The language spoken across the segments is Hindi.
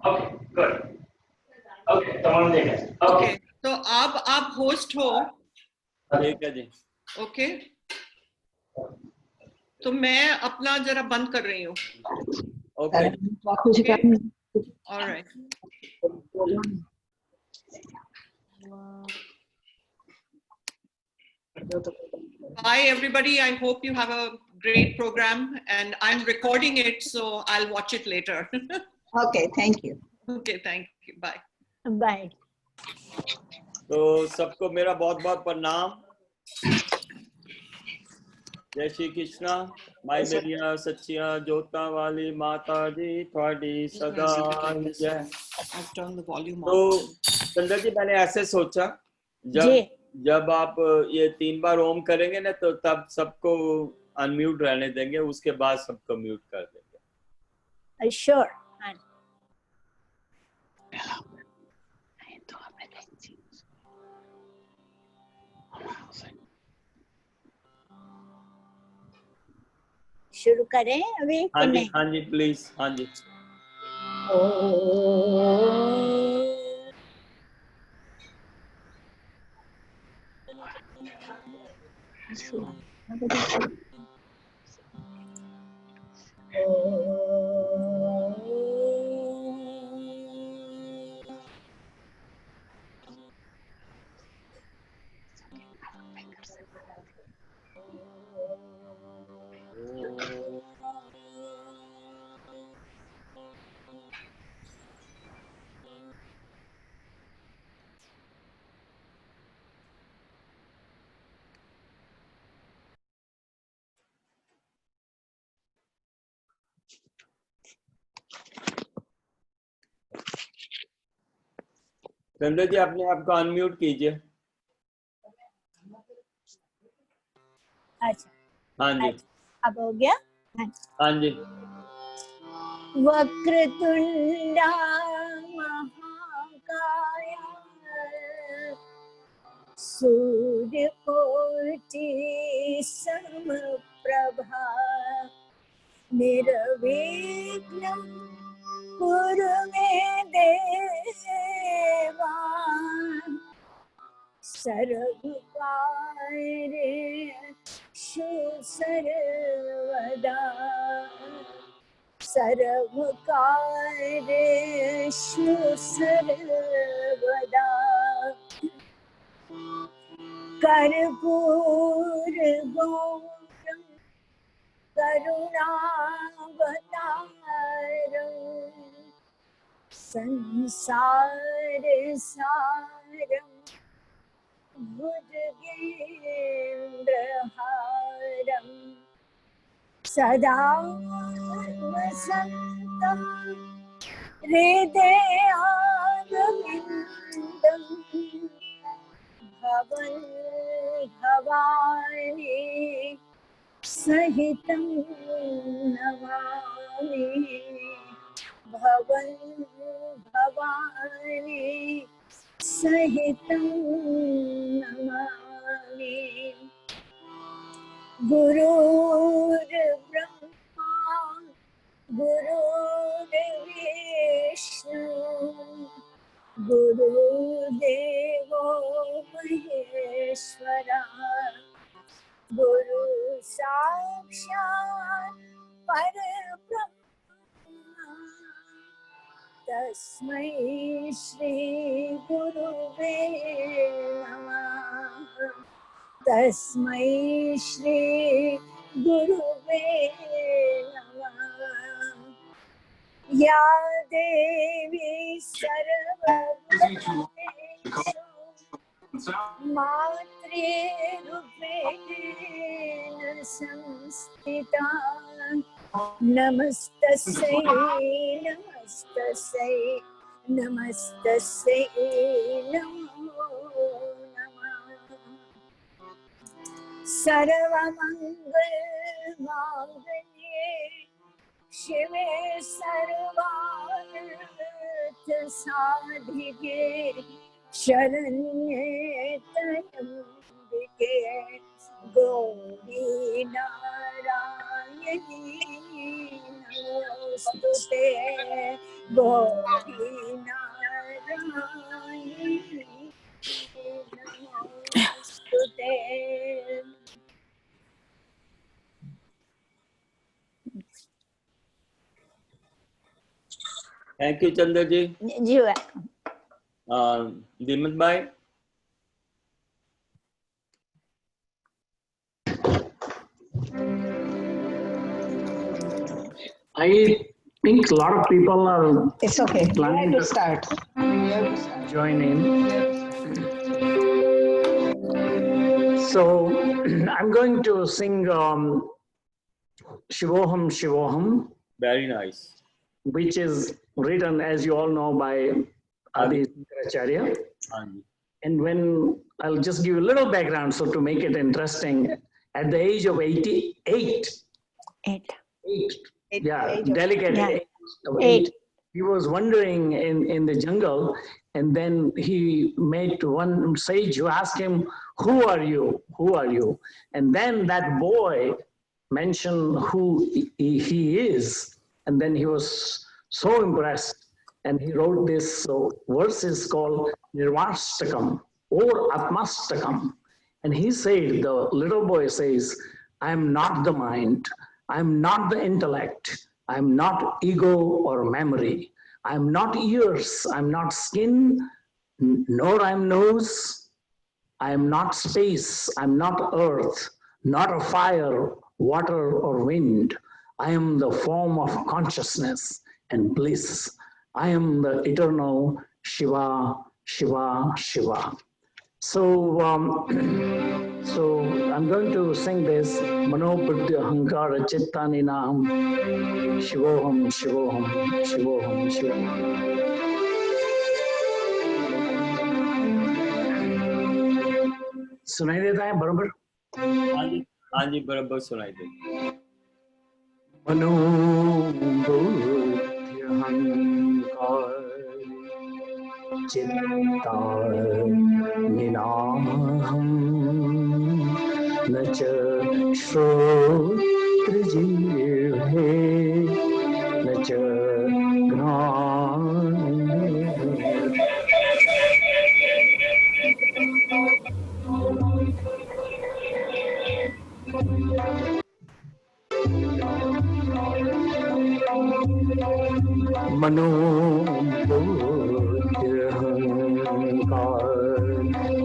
Okay, good. Okay, तमाम ठीक है. Okay, तो आप होस्ट हो. ठीक है जी. Okay. तो मैं अपना जरा बंद कर रही हूँ. Okay. Okay. All right. Hi everybody, I hope you have a great program and I'm recording it so I'll watch it later. Okay, thank you. Okay, thank you. Bye. Bye. तो सबको मेरा बहुत बहुत प्रणाम. जय श्री कृष्णा. माई मेरिया सच्चिया जोता वाली माता जी थोड़ी सदा जय. I've turned the volume तो on. संजय जी मैंने ऐसे सोचा जब आप ये 3 बार ओम करेंगे ना तो तब सबको अनम्यूट रहने देंगे, उसके बाद सबको म्यूट कर देंगे. Sure. शुरू करें अभी? हाँ जी प्लीज. हाँ जी. संजय जी अपने आप को अनम्यूट कीजिए. अच्छा. हाँ जी. अब हो गया? हाँ जी. वक्रतुंडा महाकाय सूर्यकोटि समप्रभा निर्विघ्नं कुरु मे देवा सर्वकार्येषु सर्वदा सर्वकार्येषु सर्वदा कर्पूरगौरं करुणावतारं संसारसारं भुजगेन्द्रहारं सदा वसन्तं हृदयारविन्दं भवन् भवानी सहितं नमामि भवन् भवानी सहितं नमामि गुरुर्ब्रह्मा गुरुर्विष्णु गुरुदेवो महेश्वरा गुरु साक्षात् परब्रह्म तस्मै श्री गुरुवे नमः तस्मै श्री गुरुवे नमः या देवी सर्वभूतेषु मातृरूपेण संस्थिता नमस्तस्यै नमस्तस्यै नमस्तस्यै नमो नमः सर्वमङ्गलमाङ्गल्ये शिवे सर्वार्थसाधिके शरण्ये त्र्यम्बके Gauri Narayani Namostute Gauri Narayani Namostute. Thank you Chandra ji. जी welcome. दीमत भाई. I think a lot of people are It's okay. You planning have to to start. You have to start. join in. So I'm going to sing Shivoham Shivoham, Very nice. which is written, as you all know, by Adi Shankaracharya. हाँ जी. And when I'll just give you a little background, so to make it interesting, at the age of 88, delicate Yeah. age of Eight. 8, he was wandering in the jungle, and then he met one sage who asked him, "Who are you? Who are you?" And then that boy mentioned who he is, and then he was so impressed, and he wrote this verses called Nirvastakam or Atmastakam. And he said, the little boy says, "I am not the mind, I am not the intellect, I am not ego or memory, I am not ears, I am not skin, nor I am nose, I am not space, I am not earth, not a fire, water, or wind. I am the form of consciousness and bliss. I am the eternal Shiva, Shiva, Shiva." So, so I'm going to sing this Mano Buddhi Ahankara Chittani Nam Shivoham, Shivoham, Shivoham, Shivoham. सुनाई देता है बराबर? हाँ जी बराबर सुनाई दे. मनो बुद्धि अहंकार चित्ता निनाहम् न च श्रोत्रजिह्वे न च घ्राणेन्द्रिये. मनो बुद्ध्यहंकार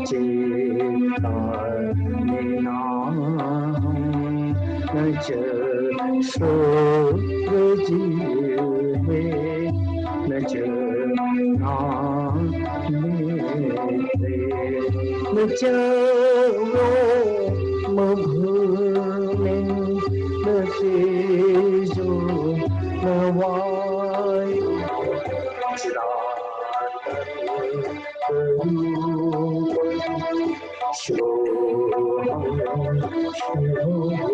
चेता निनाहम् न च श्रोत्रजिह्वे न च घ्राणेन्द्रिये न च व्योमभूमिं न तेजो न वायु चिदानन्दरूपं शिवोऽहं शिवोऽहं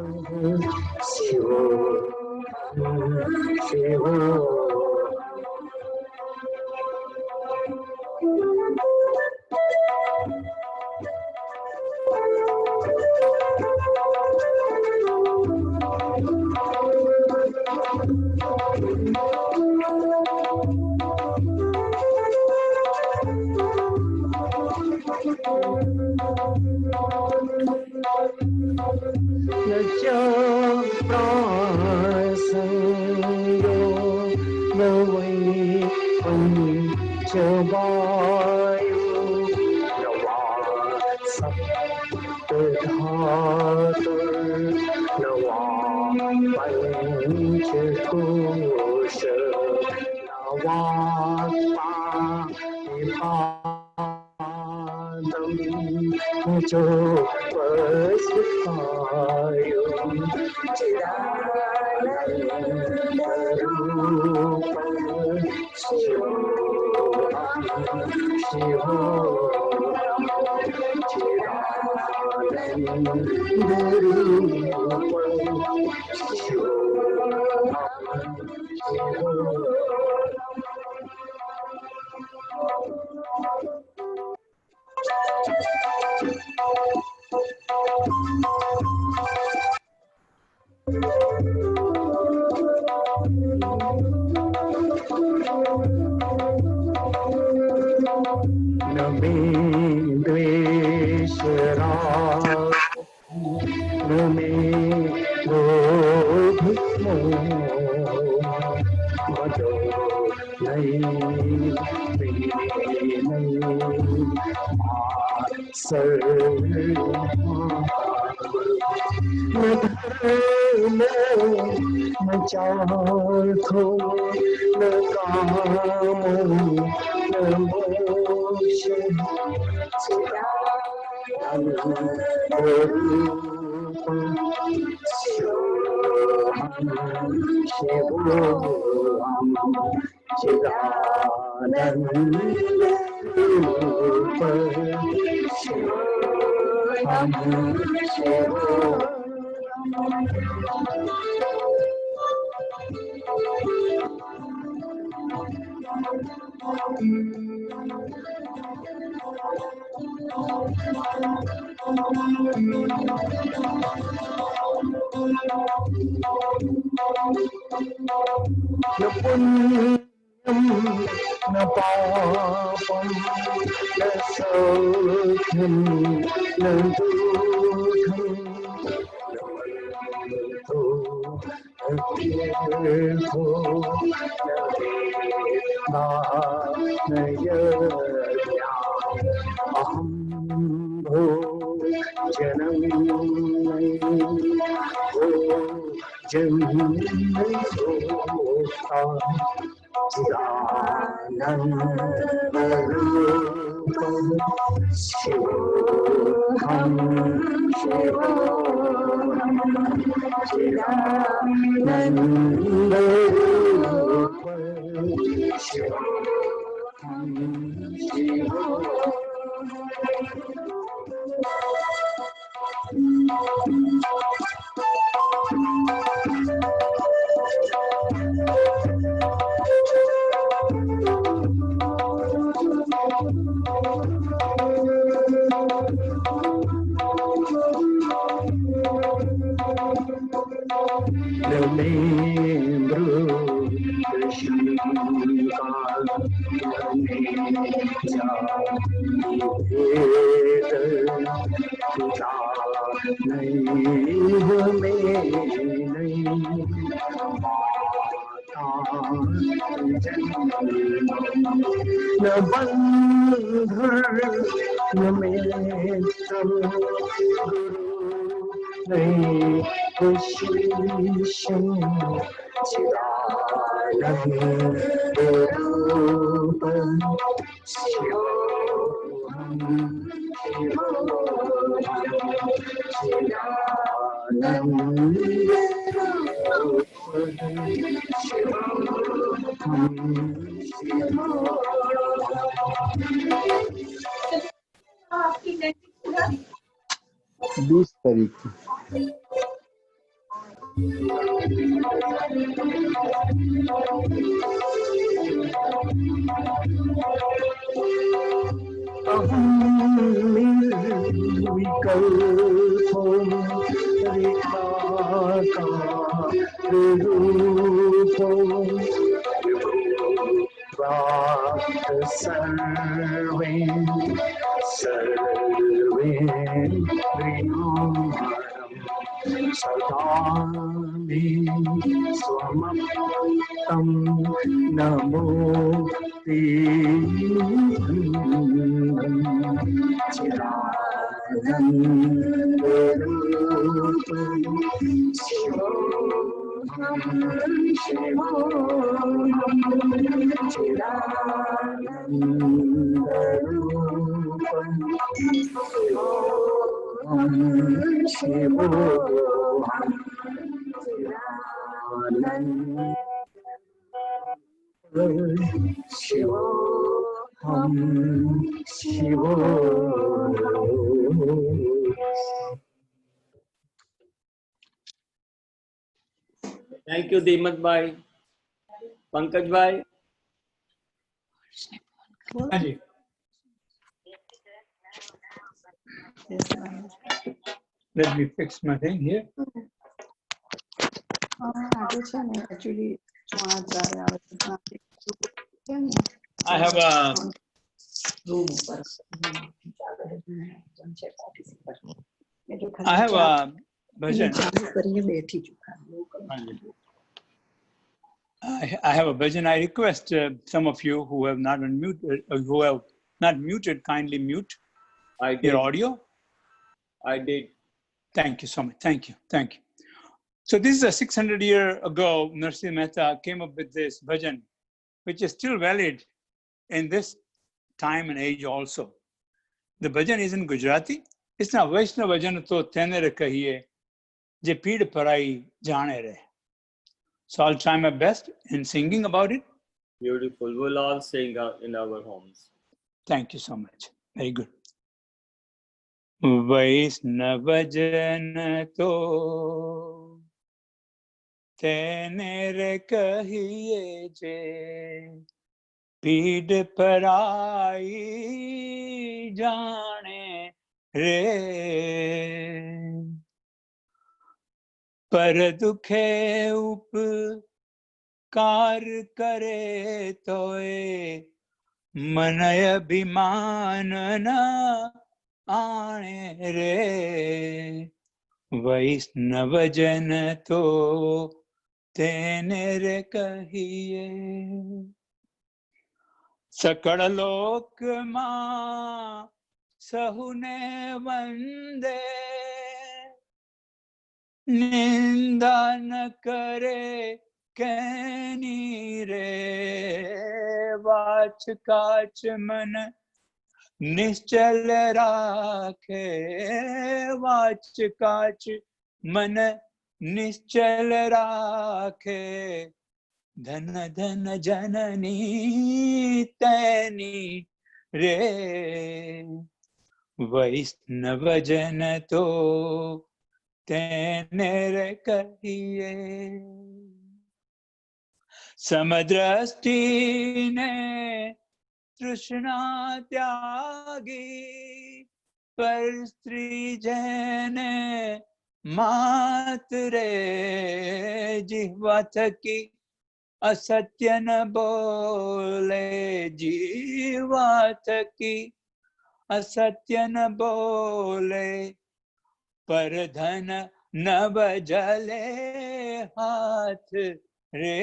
चिदानन्दरूपं शिवोऽहं शिवोऽहम्. न च प्रासंगो न वै पञ्चवायो न वा सप्तधातुर्न वा पञ्चकोश न वा पाणिपादं न चोपस्थितायुं चिदानन्दरूपं शिवोऽहं शिवोऽहं चिदानन्दरूपं शिवोऽहं शिवोऽहं. बीस तारीख थैंक यू दीमत भाई, पंकज भाई। हाँ जी। Let me fix my thing here. I have a bhajan. I have a bhajan. I request some of you who have not unmuted, who have not muted, kindly mute your audio. I did. Thank you so much. Thank you. Thank you. So this is a 600 years ago, Narasimha Mehta came up with this bhajan, which is still valid in this time and age also. The bhajan is in Gujarati. It's not Vaishnava bhajan to tenere kahiye, je peed parai jane re. So I'll try my best in singing about it. Beautiful. We'll all sing in our homes. Thank you so much. Very good. Vaishnava jana to tenere kahiye je पीड़ पराई जाने रे पर दुखे उपकार करे तोए मन अभिमान न आने रे वैष्णव जन तो तेने रे कहिए सकल लोक मां सहुने वंदे निंदा न करे कहनी रे वाच काच मन निश्चल राखे वाच काच मन निश्चल राखे धन धन जननी तैनी रे वैष्णव जन तो तेने रे कहिए समदृष्टि ने तृष्णा त्यागी पर स्त्री जन मात रे जिह्वा थकी असत्य न बोले जीवा थकी असत्य न बोले पर धन न बजले हाथ रे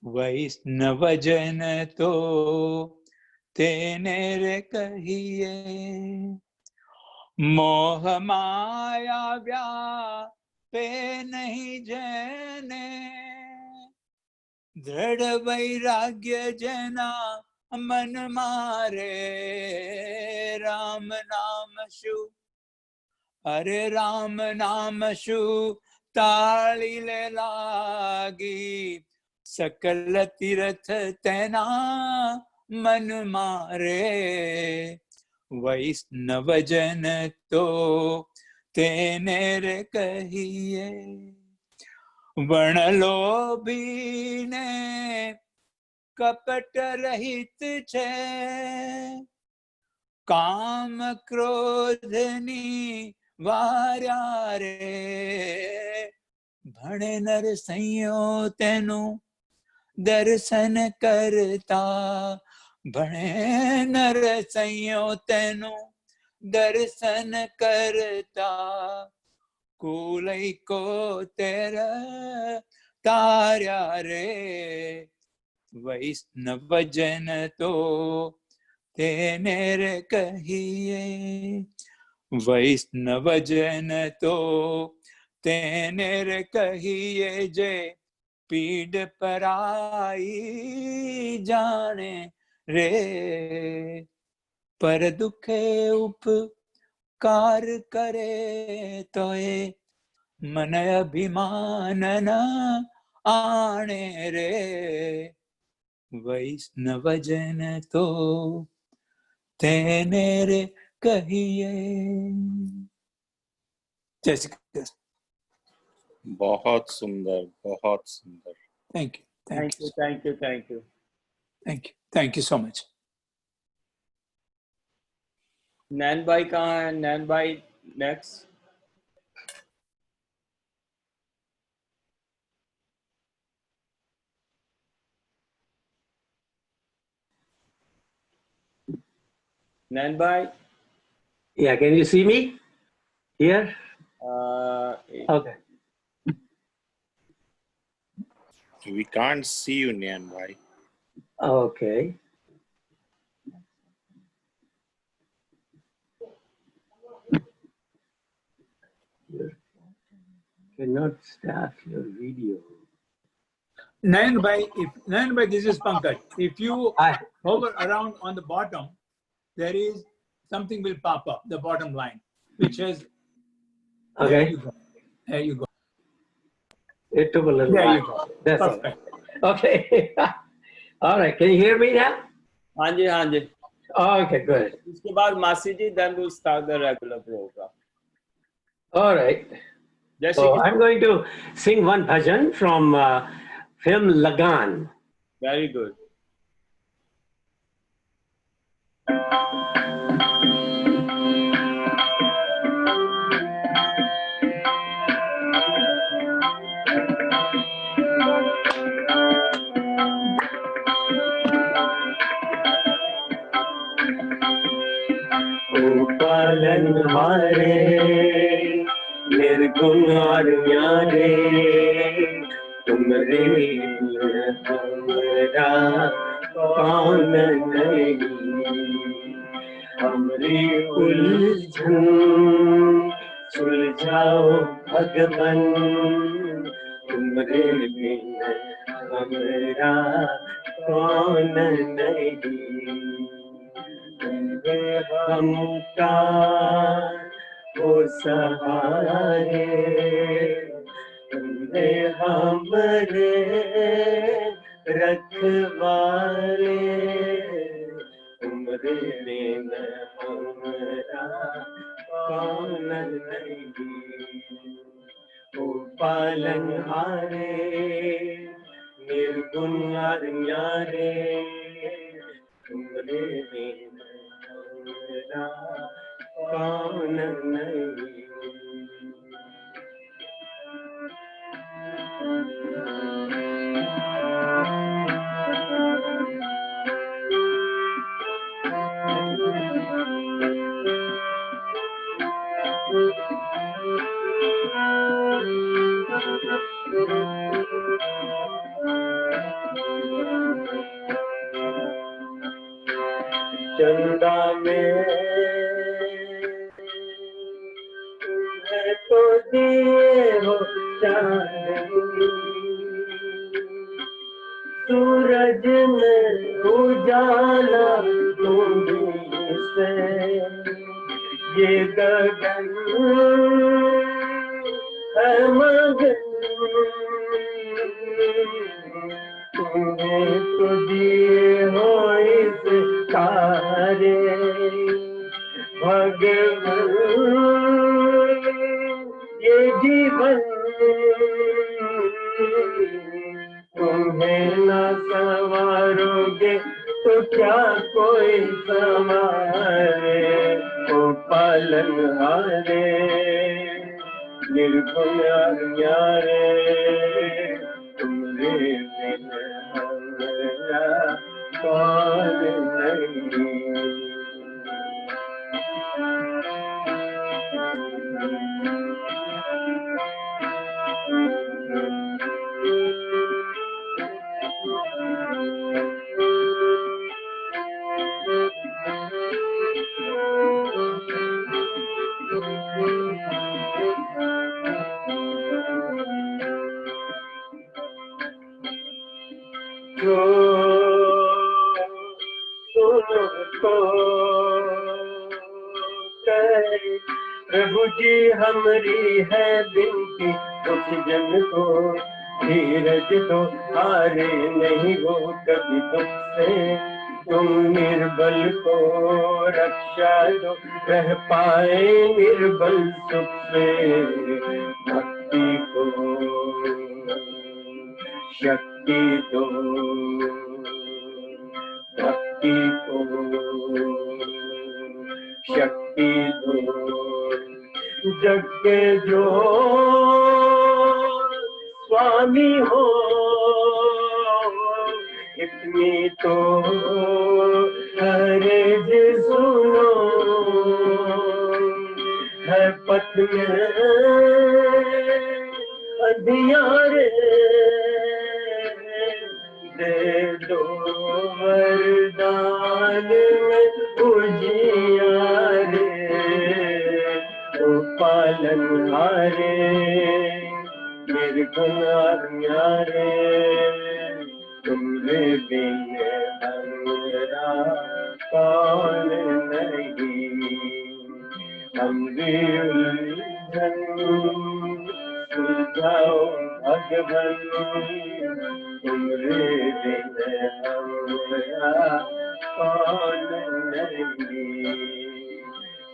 वैष्णव जन तो तेने रे कहिए मोह माया व्यापे नहीं जने दृढ़ वैराग्य जना मन मारे राम नाम शु अरे राम नाम शु ताली ले लागी सकल तीर्थ तेना मन मारे वैष्णव जन तो तेने रे कहिए वर्णलोभी ने कपट रहित छे काम क्रोधनी वार्या रे भणे नर संयो तेनु दर्शन करता भणे नर संयो तेनु दर्शन करता कूलई को तेरा तार्या रे वैष्णव जन तो तेने रे कहिए वैष्णव जन तो तेने रे कहिए जे पीड़ पराई जाने रे पर दुखे उपकार करे तोए मन अभिमान न आने रे वैष्णव जन तो तेने रे कहिए। जय श्री कृष्ण। बहुत सुंदर, बहुत सुंदर। Thank you, thank you, thank you, thank you, thank you, thank you so much. Nain भाई कहाँ है? नैन भाई नेक्स्ट। नैन भाई। Yeah, can you see me here? Okay. We can't see you, Nyan bhai. Okay. You cannot start your video. Nayan bhai, this is Pankaj. If you Hi. hover around on the bottom, there is something will pop up, the bottom line, which is, there Okay. you go. There you go. It took a little There while. you go. That's all. Perfect. Okay. All right. Can you hear me now? हाँ जी, हाँ जी। Okay, good. उसके बाद मासी जी, then we'll start the regular program. All right. जय Shri So I'm going to sing one bhajan from film Lagan. Very good. पालन हारे निर्गुण और न्यारे तुमरे हमरा कौन नहीं हमरी उलझन सुलझाओ भगवन तुमरे बिन हमरा कौन नहीं हमका हो सहारे तुमने हमरे रखवारे तुमरे बिन हमरा कौन नहीं ओ पालनहारे निर्गुण और न्यारे तुमरे बिन हमरा कौन नहीं चंदा में तुम्हें तो दिए हो चांदनी सूरज में उजाला तुम से ये गगन है मगन तुम्हें तो दिए हो इस तारे भगवान ये जीवन तुम्हें न संवारोगे तो क्या कोई संवारे ओ पालनहारे निर्गुण और न्यारे तुमरे बिन हमरा कौन नहीं जो सुनो तो करे प्रभु जी हमरी है बिनती कुछ जन को धीरज दो हारे नहीं वो कभी दुख से तुम निर्बल को रक्षा दो रह पाए निर्बल सुख से भक्ति को शक्ति दो भक्ति को शक्ति दो जग के जो स्वामी हो इतनी तो अर्ज सुनो है पथ में अंधियारे दे दो वरदान में उजियारे ओ पालनहारे निर्गुण न्यारे तुमरे बिन हमरा कौन नहीं हम भी उलझन सुलझाओ भगवन तुमरे बिन हमरा कौन नहीं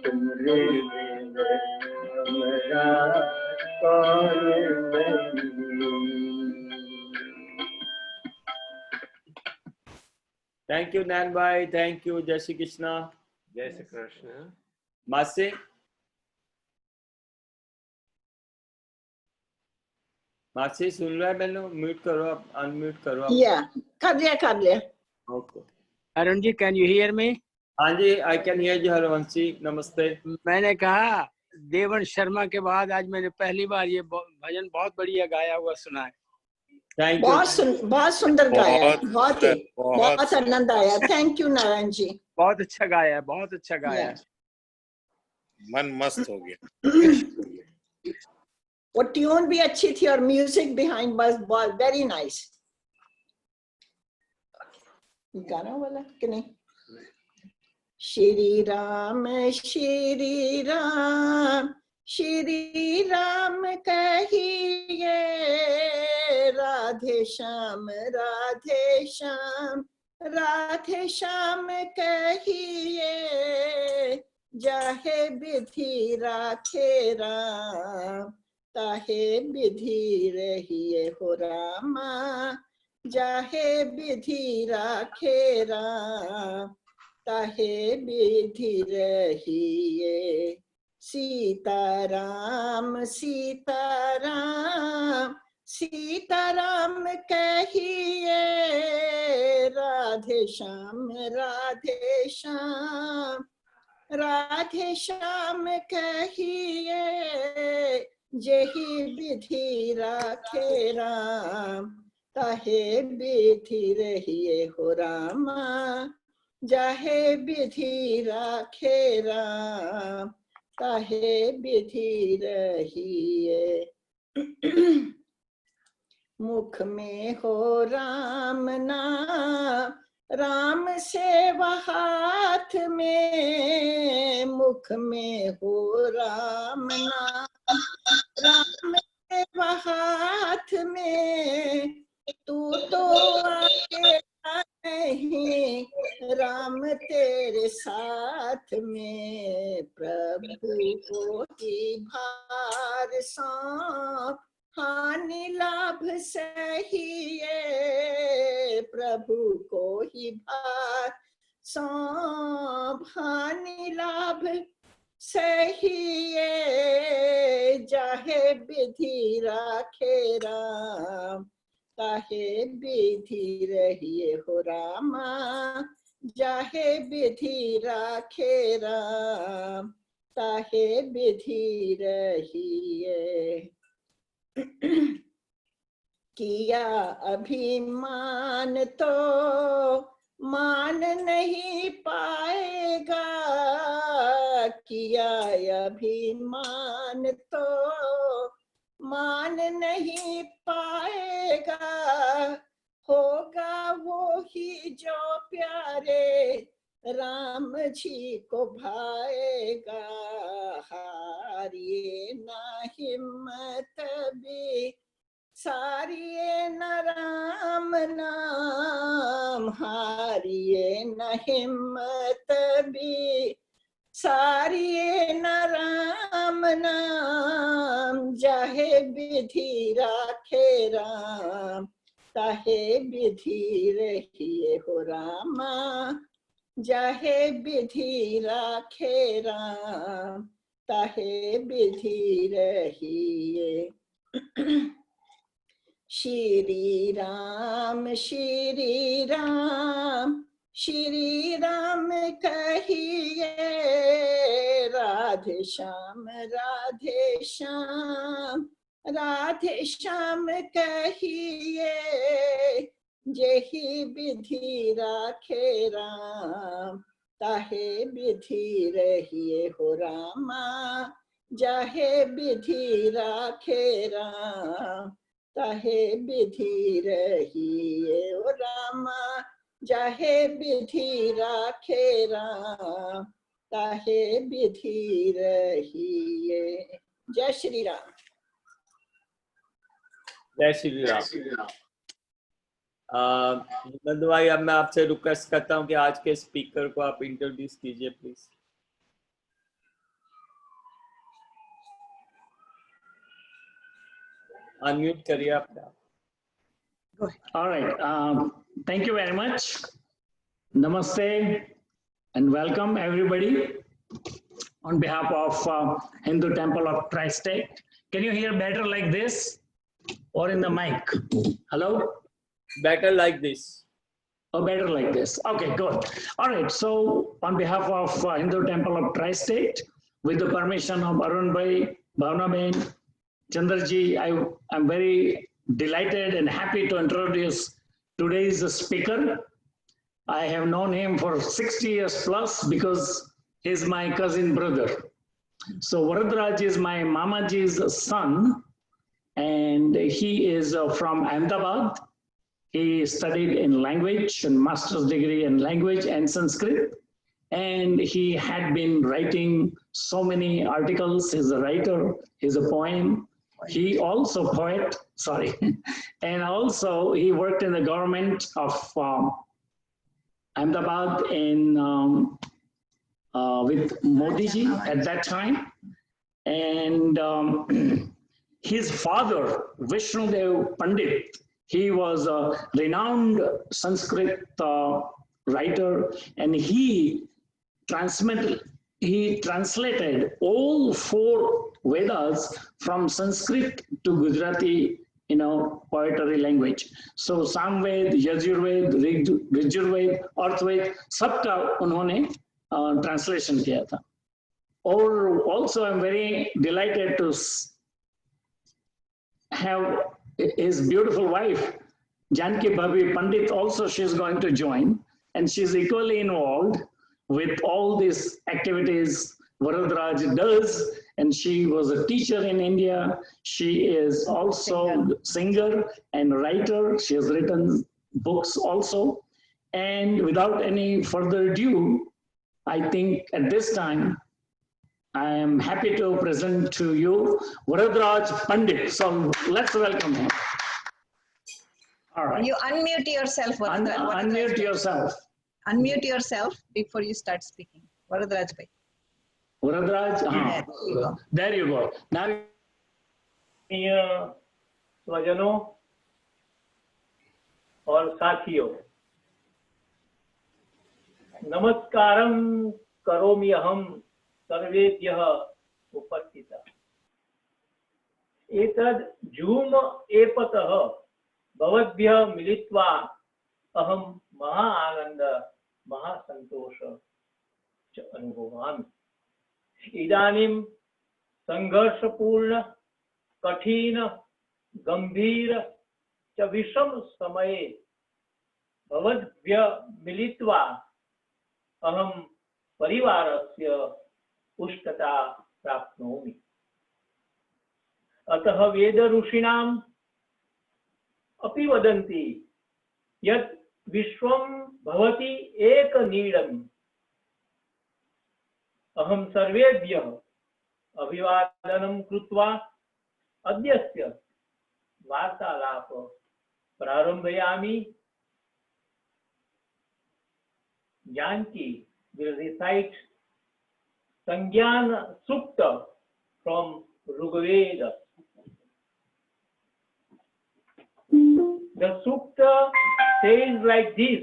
तुमरे बिन हमरा कौन नहीं। थैंक यू नैन भाई, थैंक यू। जय श्री कृष्णा। जय श्री कृष्ण। मासी मासी सुन रहा है? मैंने म्यूट करो, आप अनम्यूट करो आप। या कर लिया। Okay. Arun ji, can you hear me? हाँ जी, आई कैन हियर यू हरवंशी। नमस्ते। मैंने कहा देवन शर्मा के बाद आज मैंने पहली बार ये भजन बहुत बढ़िया गाया हुआ सुना है। Thank you. बहुत सुंदर गाया, बहुत बहुत आनंद आया। Thank you Narayan ji. बहुत अच्छा गाया है, बहुत अच्छा गाया है। मन मस्त हो गया। वो ट्यून भी अच्छी थी और music behind was very nice. गाना वाला कि नहीं? श्री राम श्री राम श्री राम कहिए राधे श्याम राधे श्याम राधे श्याम कहिए जाहे विधि राखे राम ताहे विधि रहिए हो रामा जाहे विधि राखे राम ताहे विधि रहिए सीताराम सीताराम सीताराम कहिए राधे श्याम राधे श्याम राधे श्याम कहिए जेहि विधि राखे राम ताहे विधि रहिए हो रामा जाहे विधि राखे राम ताहे विधि रहिए मुख में हो राम नाम राम सेवा हाथ में मुख में हो राम नाम राम सेवा हाथ में तू तो आगे नहीं राम तेरे साथ में प्रभु को ही भार सौंप हानि लाभ सहिए प्रभु को ही भार सौंप हानि लाभ सहिए जाहे विधि राखे राम ताहे विधि रहिए हो रामा जाहे विधि राखे राम ताहे विधि रहिए किया अभिमान तो मान नहीं पाएगा किया अभिमान तो मान नहीं पाएगा होगा वो ही जो प्यारे राम जी को भाएगा हारिए ना हिम्मत भी सारिए न राम नाम हारिए न हिम्मत भी सारिए न राम नाम जाहे विधि राखे राम ताहे विधि रहिए हो रामा जहे विधि राखे राम तहे विधि रहिए। श्री राम श्री राम श्री राम कहिए, राधे श्याम राधे श्याम कहिए। जेहि विधि राखे राम ताहे विधि रहिए हो रामा। जहे विधि राखे राम ताहे विधि रहिए हो रामा। जहे विधि राखे राम ताहे विधि रहिए। जय श्री राम। जय श्री राम। नंद भाई, अब मैं आपसे रिक्वेस्ट करता हूँ कि आज के स्पीकर को आप इंट्रोड्यूस कीजिए प्लीज। अनम्यूट करिए आपका। All right. Thank you very much. Namaste and welcome everybody on behalf of Hindu Temple of Tri-State. Can you hear better like this or in the mic? Hello? Better like this. Oh, better like this. Okay, good. All right. So on behalf of Hindu Temple of Tri-State, with the permission of Arun Bhai, Bhavna Bain, Chandraji, I'm very delighted and happy to introduce today's speaker. I have known him for 60 years plus because he's my cousin brother. So Varadraj is my Mamaji's son, and he is from Ahmedabad. He studied in language and master's degree in language and Sanskrit. And he had been writing so many articles. He's a writer, he's a poem. He also poet, sorry. And also he worked in the government of Ahmedabad with Modi ji at that time. And his father, Vishnudev Pandit, he was a renowned Sanskrit writer, and he translated all 4 Vedas from Sanskrit to Gujarati, poetry language. So Samved, Yajurved, Rijurved, Arthved, सबका उन्होंने translation किया था. Or also I'm very delighted to have his beautiful wife, Janki Bhavi Pandit, also she's going to join, and she's equally involved with all these activities Varadraj does, and she was a teacher in India. She is also singer and writer. She has written books also. And without any further ado, I think at this time, I am happy to present to you Varadraj Pandit. So let's welcome him. All right. You unmute yourself, Varadraj. Unmute yourself. Unmute yourself before you start speaking. Varadraj bhai. Varadraj, there you go. Now, स्वजनों और साथियों, नमस्कारं करोमि अहं सर्वेभ्यः उपस्थितः। एतद् जूम एपतः भवद्भ्यः मिलित्वा अहं महा आनन्द महासन्तोष च अनुभवामि। इदानीं संघर्षपूर्ण कठिन गंभीर च विषम समये भवद्भ्यः मिलित्वा अहं परिवारस्य पुष्टता प्राप्नोमि। अतः वेद ऋषीणाम् अपि वदन्ति यत् विश्वं भवति एकनीडम्। अहं सर्वेभ्यः अभिवादनं कृत्वा अद्यस्य वार्तालाप प्रारम्भयामि। Janki will recite Sangyana Sukta from Rigveda. The Sukta says like this: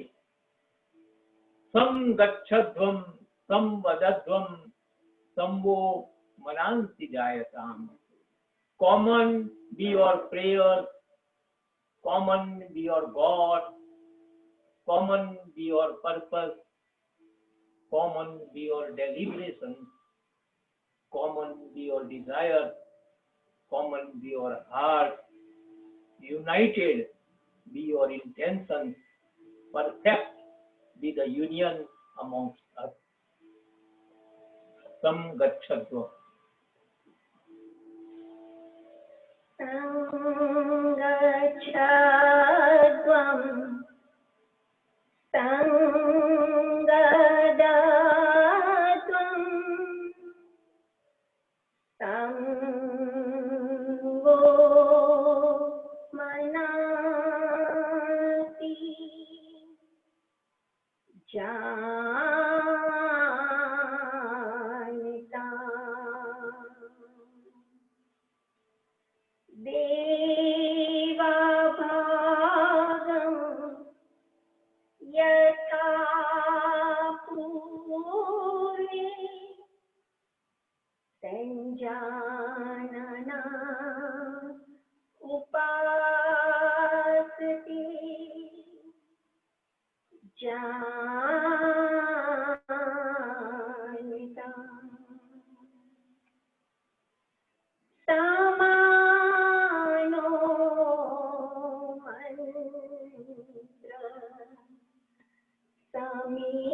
some गच्छध्वम some वदध्वम संवो मनांसि जायताम. Common be your prayers, common be your God, common be your purpose, common be your deliberation, common be your desire, common be your heart, united be your intentions, perfect be the union amongst us. Sam gacchadva. Sangachadvam Sangadadvam Samvo Manati Janita Deva Bhagam Yatha Purve Sanjanana Upasati Janita Samano mantra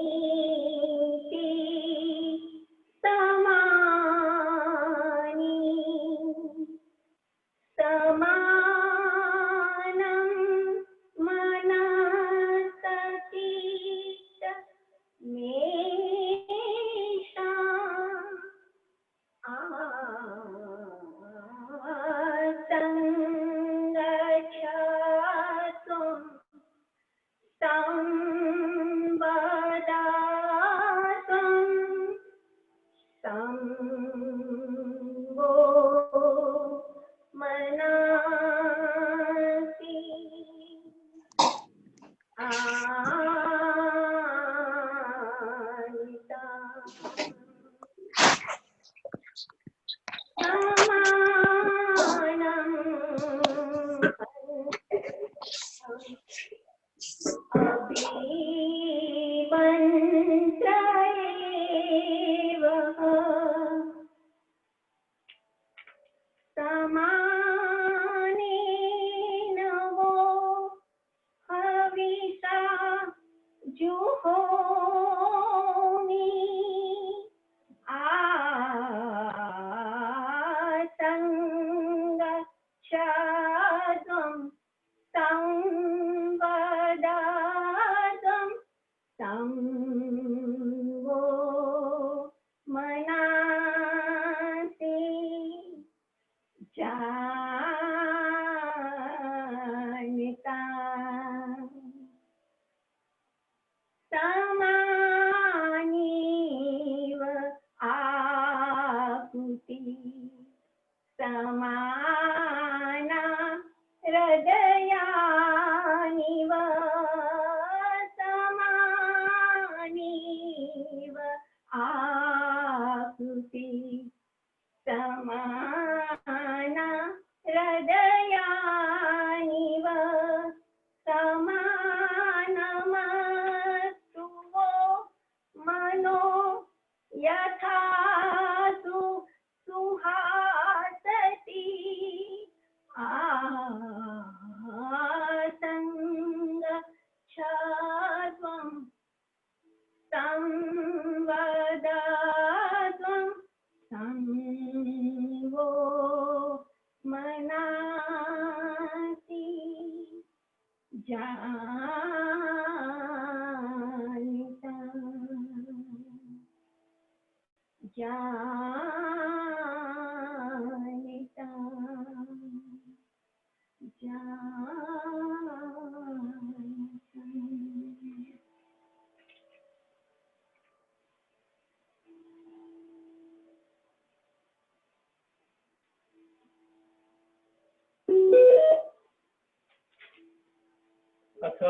samiti samani samanam manasati mesha Sangachatum Sambadatum Sambo Manasi Anita Samanam Abhimantraeva Samanena vo Havisa Juhomi Asanga Chadam Samvadadam Samvo Manasi Janita Samaniva Akuti Samana Radayaniva Samaniva Akuti Samana Radayaniva Samanamastuvo Mano Yathasu Suhasati Asanga Chadvam Samvadadvam Samvo Manasi Janita Janita Janita अथ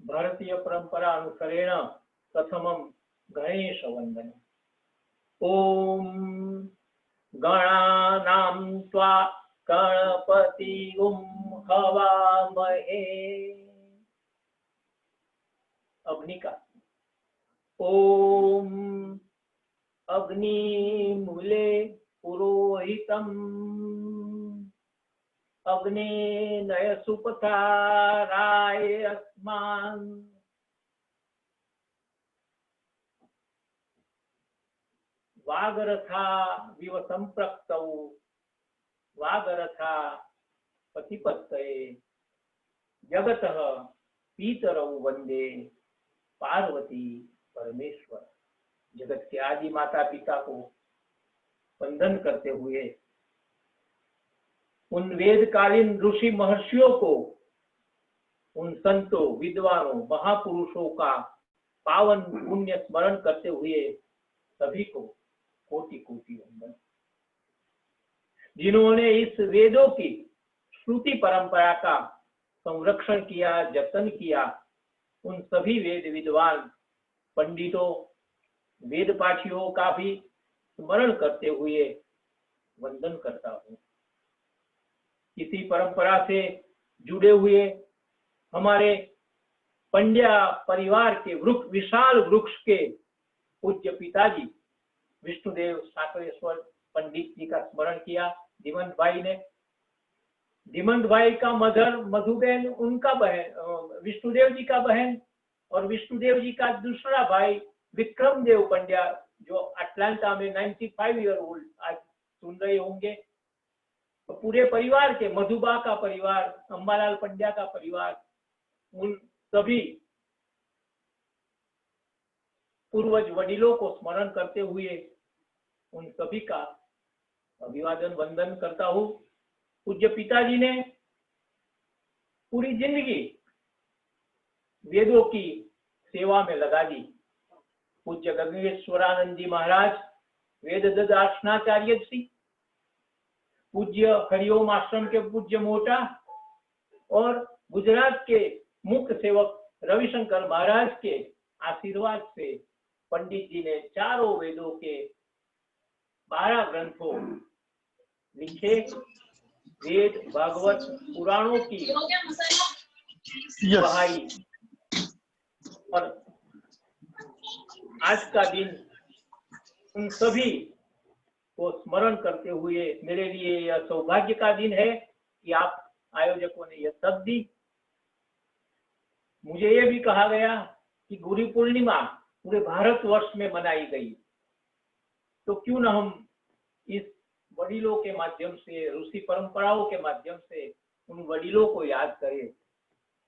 भारतीय परंपरा अनुसारेण प्रथमं गणेश वंदनम्। ओम गणानां त्वा गणपतिं हवामहे। अग्नि का ओम अग्निमूले पुरोहितम् अग्ने नय सुपथाराय अस्मान्। वागरथा विव संप्रक्तौ वागरथा पतिपत्तये जगतः पीतरौ वंदे पार्वती परमेश्वर। जगत के आदि माता पिता को वंदन करते हुए उन वेदकालीन ऋषि महर्षियों को, उन संतों विद्वानों महापुरुषों का पावन पुण्य स्मरण करते हुए सभी को कोटि कोटि वंदन। जिन्होंने इस वेदों की श्रुति परंपरा का संरक्षण किया, जतन किया, उन सभी वेद विद्वान पंडितों वेद पाठियों का भी स्मरण करते हुए वंदन करता हूँ। इसी परंपरा से जुड़े हुए हमारे पंड्या परिवार के वृक्ष, विशाल वृक्ष के पूज्य पिताजी विष्णुदेव साकलेश्वर पंडित जी का स्मरण किया। धीमंत भाई ने, धीमंत भाई का मदर मधुबेन उनका बहन, विष्णुदेव जी का बहन, और विष्णुदेव जी का दूसरा भाई विक्रम देव पंड्या जो अटलांटा में 95 ईयर ओल्ड आज सुन रहे होंगे। तो पूरे परिवार के, मधुबा का परिवार, अंबालाल पंड्या का परिवार, उन सभी पूर्वज वडिलों को स्मरण करते हुए उन सभी का अभिवादन वंदन करता हूँ। पूज्य पिताजी ने पूरी जिंदगी वेदों की सेवा में लगा दी। पूज्य गंगेश्वरानंद जी महाराज वेद दर्शनाचार्य श्री, पूज्य हरिओम आश्रम के पूज्य मोटा, और गुजरात के मुख्य सेवक रविशंकर महाराज के आशीर्वाद से पंडित जी ने चारों वेदों के 12 ग्रंथों लिखे। वेद भागवत पुराणों की पढ़ाई, और आज का दिन उन सभी को स्मरण करते हुए मेरे लिए यह सौभाग्य का दिन है कि आप आयोजकों ने यह सब दी। मुझे यह भी कहा गया कि गुरु पूर्णिमा पूरे भारतवर्ष में मनाई गई, तो क्यों न हम इस वडिलों के माध्यम से, ऋषि परंपराओं के माध्यम से उन वडिलों को याद करें।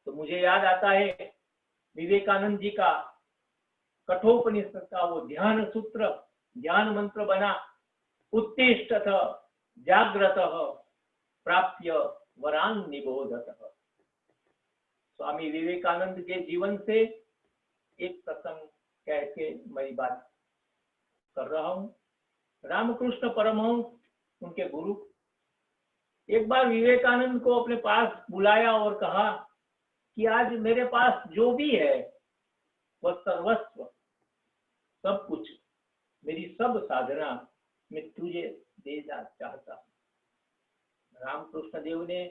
तो मुझे याद आता है विवेकानंद जी का कठोपनिषद का वो ध्यान सूत्र, ध्यान मंत्र बना, उत्तिष्ठत जाग्रतः प्राप्य वरान निबोधतः। स्वामी विवेकानंद के जीवन से एक प्रसंग कह के मैं बात कर रहा हूँ। रामकृष्ण परमहंस उनके गुरु एक बार विवेकानंद को अपने पास बुलाया और कहा कि आज मेरे पास जो भी है वह सर्वस्व, सब कुछ, मेरी सब साधना मैं तुझे देना चाहता हूँ। रामकृष्ण देव ने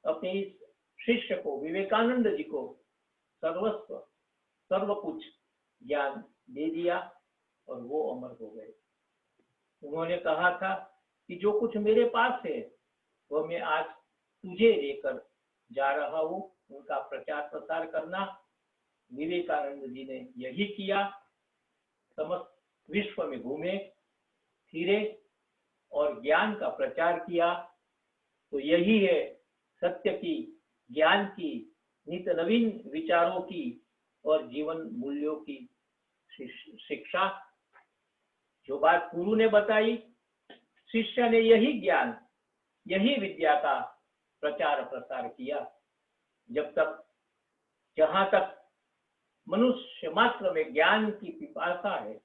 अपने इस शिष्य को, विवेकानंद जी को, सर्वस्व, सर्व कुछ ज्ञान दे दिया और वो अमर हो गए। उन्होंने कहा था कि जो कुछ मेरे पास है वह मैं आज तुझे देकर जा रहा हूँ, उनका प्रचार प्रसार करना। विवेकानंद जी ने यही किया, समस्त विश्व में घूमे फिरे और ज्ञान का प्रचार किया। तो यही है सत्य की, ज्ञान की, नित नवीन विचारों की और जीवन मूल्यों की शिक्षा। जो बात गुरु ने बताई, शिष्य ने यही ज्ञान, यही विद्या का प्रचार प्रसार किया। जब तक, जहां तक मनुष्य मात्र में ज्ञान की पिपासा है,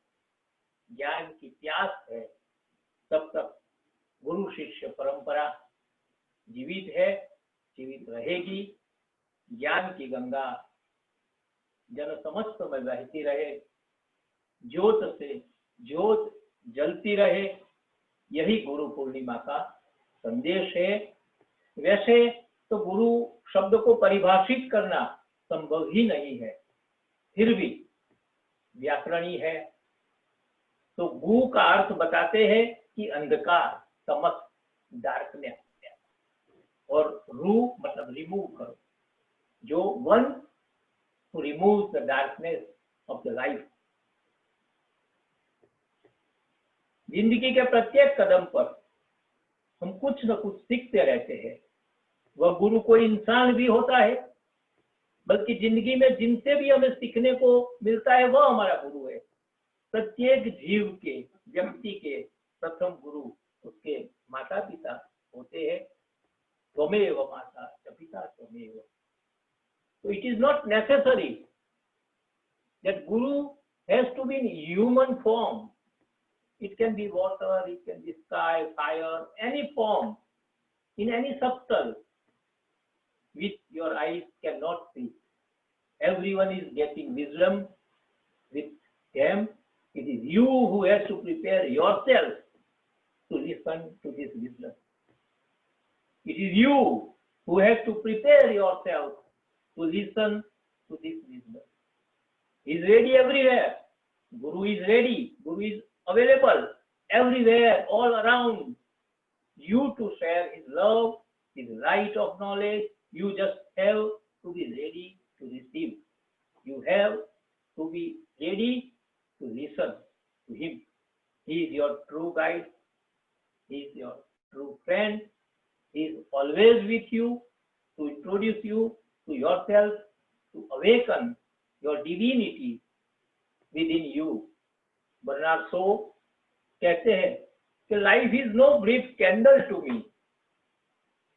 ज्ञान की प्यास है, तब तक गुरु शिष्य परंपरा जीवित है, जीवित रहेगी। ज्ञान की गंगा जन समस्त में बहती रहे, ज्योत से ज्योत जलती रहे, यही गुरु पूर्णिमा का संदेश है। वैसे तो गुरु शब्द को परिभाषित करना संभव ही नहीं है, फिर भी व्याकरणी है तो गु का अर्थ बताते हैं कि अंधकार, तमस, डार्कनेस, और रू मतलब रिमूव करो, जो one two remove the darkness of the life. जिंदगी के प्रत्येक कदम पर हम कुछ न कुछ सीखते रहते हैं। वह गुरु कोई इंसान भी होता है, बल्कि जिंदगी में जिनसे भी हमें सीखने को मिलता है वह हमारा गुरु है। प्रत्येक जीव के, व्यक्ति के प्रथम गुरु उसके माता पिता होते हैं। त्वमेव माता च पिता त्वमेव। So it is not necessary that guru has to be in human form. It can be water, it can be sky, fire, any form, in any substance which your eyes cannot see. Everyone is getting wisdom with them. It is you who has to prepare yourself to listen to this wisdom. It is you who has to prepare yourself to listen to this wisdom. He is ready everywhere. Guru is ready. Guru is available everywhere, all around you to share his love, his light of knowledge. You just have to be ready to receive. You have to be ready to listen to him. He is your true guide. He is your true friend. He is always with you to introduce you to yourself, to awaken your divinity within you. Bernard Shaw कहते हैं कि life is no brief candle to me.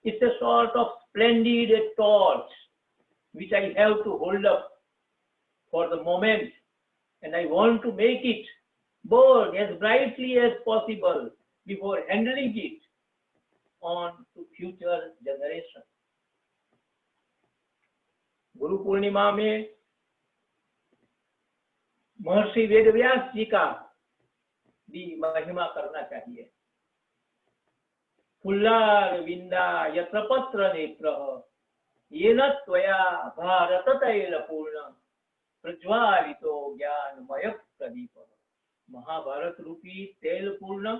It's a sort of splendid torch which I have to hold up for the moment, and I want to make it burn as brightly as possible before handling it on to future generations. Guru Purnima में महर्षि वेदव्यास जी का भी महिमा करना चाहिए। फुल्लार विंदा यत्र पत्र नेत्र येन त्वया भारत तैल पूर्ण प्रज्वालितो ज्ञानमय प्रदीप। महाभारत रूपी तेल पूर्ण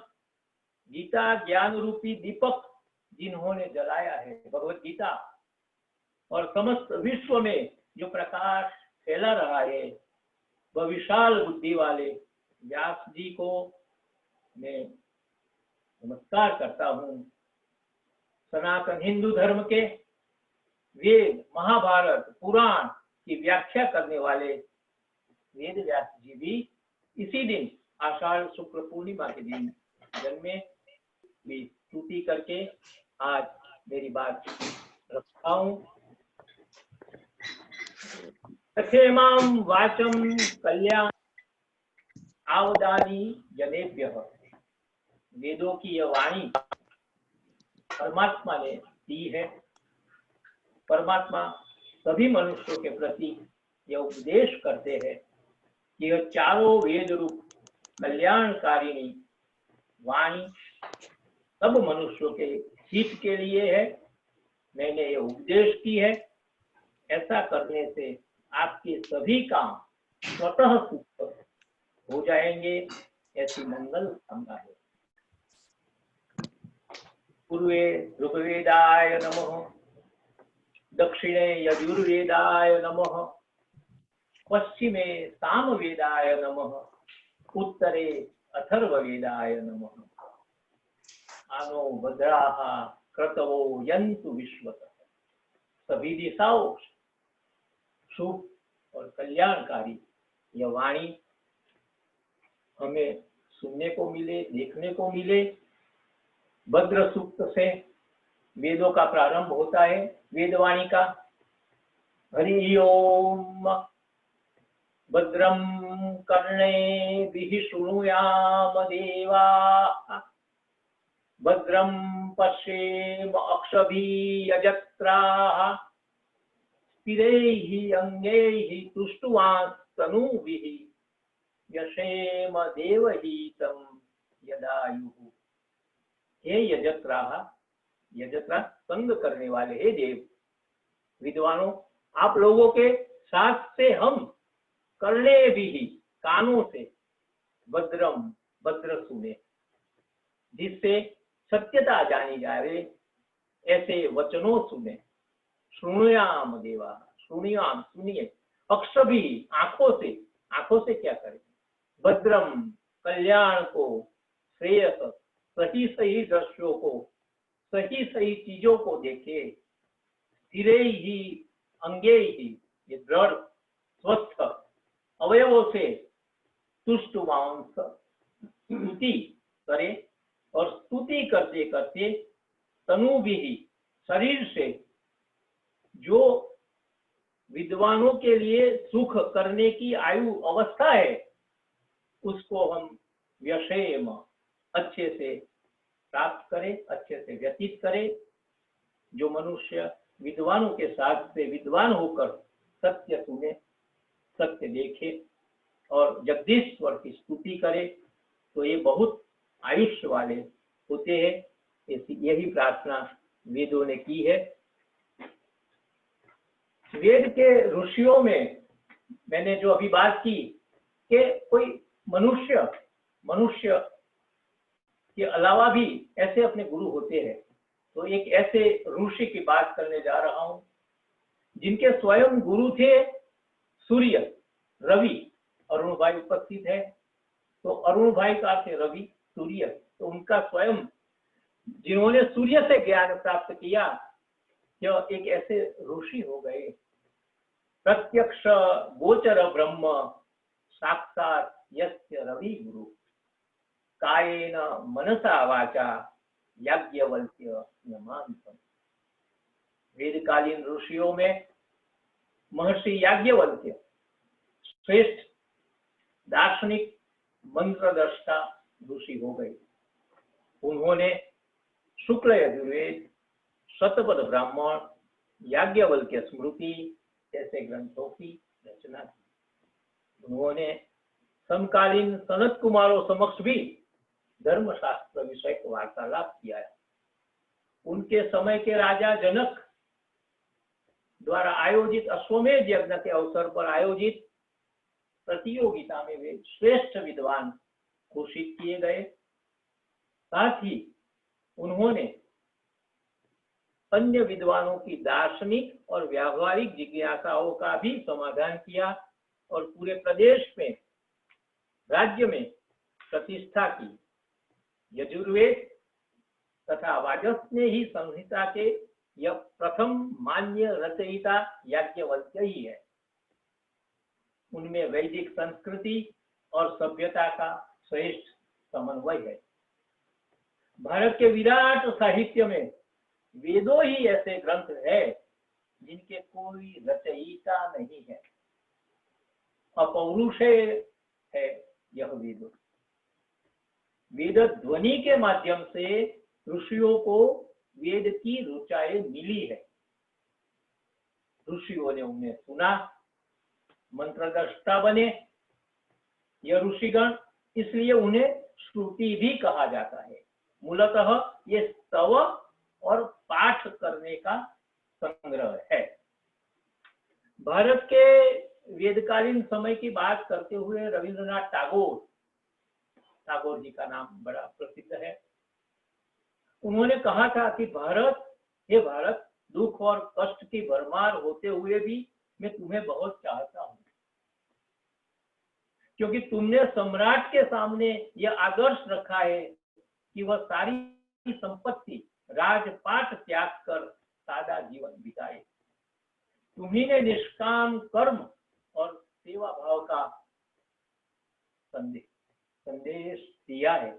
गीता ज्ञान रूपी दीपक जिन्होंने जलाया है, भगवत गीता, और समस्त विश्व में जो प्रकाश फैला रहा है, वह विशाल बुद्धि वाले व्यास जी को मैं नमस्कार करता हूँ। सनातन हिंदू धर्म के वेद, महाभारत, पुराण की व्याख्या करने वाले वेद व्यास जी भी इसी दिन आषाढ़ शुक्ल पूर्णिमा के दिन जन्मे। भी स्तुति करके आज मेरी बात रखता हूँ। क्षेमां वाचम कल्याण आवदानी जनेभ्यः। वेदों की यह वाणी परमात्मा ने दी है। परमात्मा सभी मनुष्यों के प्रति यह उपदेश करते हैं कि यह चारों वेद रूप कल्याणकारिणी वाणी सब मनुष्यों के हित के लिए है। मैंने ये उपदेश की है। ऐसा करने से आपके सभी काम स्वतः सिद्ध हो जाएंगे, ऐसी मंगल कामना है। पूर्वे ऋग्वेदाय नमः, दक्षिणे यजुर्वेदाय नमः, पश्चिमे सामवेदाय नमः, उत्तरे अथर्ववेदाय नमः। आनो भद्राः क्रतवो यन्तु विश्वतः। सभी दिशाओं शुभ और कल्याणकारी यह वाणी हमें सुनने को मिले, देखने को मिले। भद्र सूक्त से वेदों का प्रारंभ होता है, वेदवाणी का। हरि ओम भद्रम कर्णेभिः शृणुयाम देवाः, भद्रम पश्येम अक्षभिः यजत्राः, स्थिरैः अंगैः तुष्टुवांस्तनूभिः यशेम देवहितं यदायुः। हे यजत्राः, यजत्रा संग करने वाले, हे देव विद्वानों, आप लोगों के साथ से हम करने भी कानों से भद्रम भद्र सुने, जिससे सत्यता जानी जाए, ऐसे वचनों सुने। श्रुणुयाम देवा, श्रुणुयाम सुनिए, अक्षभी आंखों से क्या करें, भद्रम कल्याण को, श्रेयस सही सही दृश्यों को, सही सही चीजों को देखे। स्थिरे ही अंगे ही, ये दृढ़ स्वस्थ अवयवों से तुष्ट मांस स्तुति करे, और स्तुति करते करते तनु भी शरीर से जो विद्वानों के लिए सुख करने की आयु अवस्था है, उसको हम व्यशेम अच्छे से प्राप्त करें, अच्छे से व्यतीत करें। जो मनुष्य विद्वानों के साथ से विद्वान होकर सत्य सुने, सत्य देखे और जगदीश्वर की स्तुति करे, तो ये बहुत आयुष्य वाले होते हैं। यही प्रार्थना वेदों ने की है। वेद के ऋषियों में मैंने जो अभी बात की कि कोई मनुष्य के अलावा भी ऐसे अपने गुरु होते हैं, तो एक ऐसे ऋषि की बात करने जा रहा हूं जिनके स्वयं गुरु थे सूर्य, रवि। अरुण भाई उपस्थित है, तो अरुण भाई का अर्थ है रवि, सूर्य। तो उनका स्वयं जिन्होंने सूर्य से ज्ञान प्राप्त किया, यह एक ऐसे ऋषि हो गए। प्रत्यक्ष गोचर ब्रह्म साक्षात यस्य रवि गुरु, कायेन मनसा वाचा याज्ञवल्क्य नमामि। वेदकालीन ऋषियों में महर्षि याज्ञवल्क्य श्रेष्ठ दार्शनिक मंत्रदृष्टा ऋषि हो गए। उन्होंने शुक्ल यजुर्वेद, शतपथ ब्राह्मण, याज्ञवल्क्य स्मृति जैसे ग्रंथों की रचना की। उन्होंने समकालीन सनत कुमारों समक्ष भी धर्मशास्त्र विषय वार्तालाप किया है। उनके समय के राजा जनक द्वारा आयोजित अश्वमेध यज्ञ के अवसर पर आयोजित प्रतियोगिता में वे श्रेष्ठ विद्वान घोषित किए गए। साथ ही उन्होंने अन्य विद्वानों की दार्शनिक और व्यावहारिक जिज्ञासाओं का भी समाधान किया और पूरे प्रदेश में, राज्य में प्रतिष्ठा की। यजुर्वेद तथा वाजस्नेही संहिता के यह प्रथम मान्य रचयिता याज्ञवल्क्य ही है। उनमें वैदिक संस्कृति और सभ्यता का श्रेष्ठ समन्वय है। भारत के विराट साहित्य में वेदों ही ऐसे ग्रंथ है जिनके कोई रचयिता नहीं है, अपौरुषेय है यह वेद। वेद ध्वनि के माध्यम से ऋषियों को वेद की ऋचाएं मिली है। ऋषियों ने उन्हें सुना, मंत्रद्रष्टा बने यह ऋषिगण, इसलिए उन्हें श्रुति भी कहा जाता है। मूलतः ये स्तव और पाठ करने का संग्रह है। भारत के वेदकालीन समय की बात करते हुए रविंद्रनाथ टैगोर जी का नाम बड़ा प्रसिद्ध है। उन्होंने कहा था कि भारत, हे भारत, दुख और कष्ट की भरमार होते हुए भी मैं तुम्हें बहुत चाहता हूं, क्योंकि तुमने सम्राट के सामने यह आदर्श रखा है कि वह सारी संपत्ति राजपाट त्याग कर सादा जीवन बिताए। तुम्ही ने निष्काम कर्म और सेवा भाव का संदेश दिया है।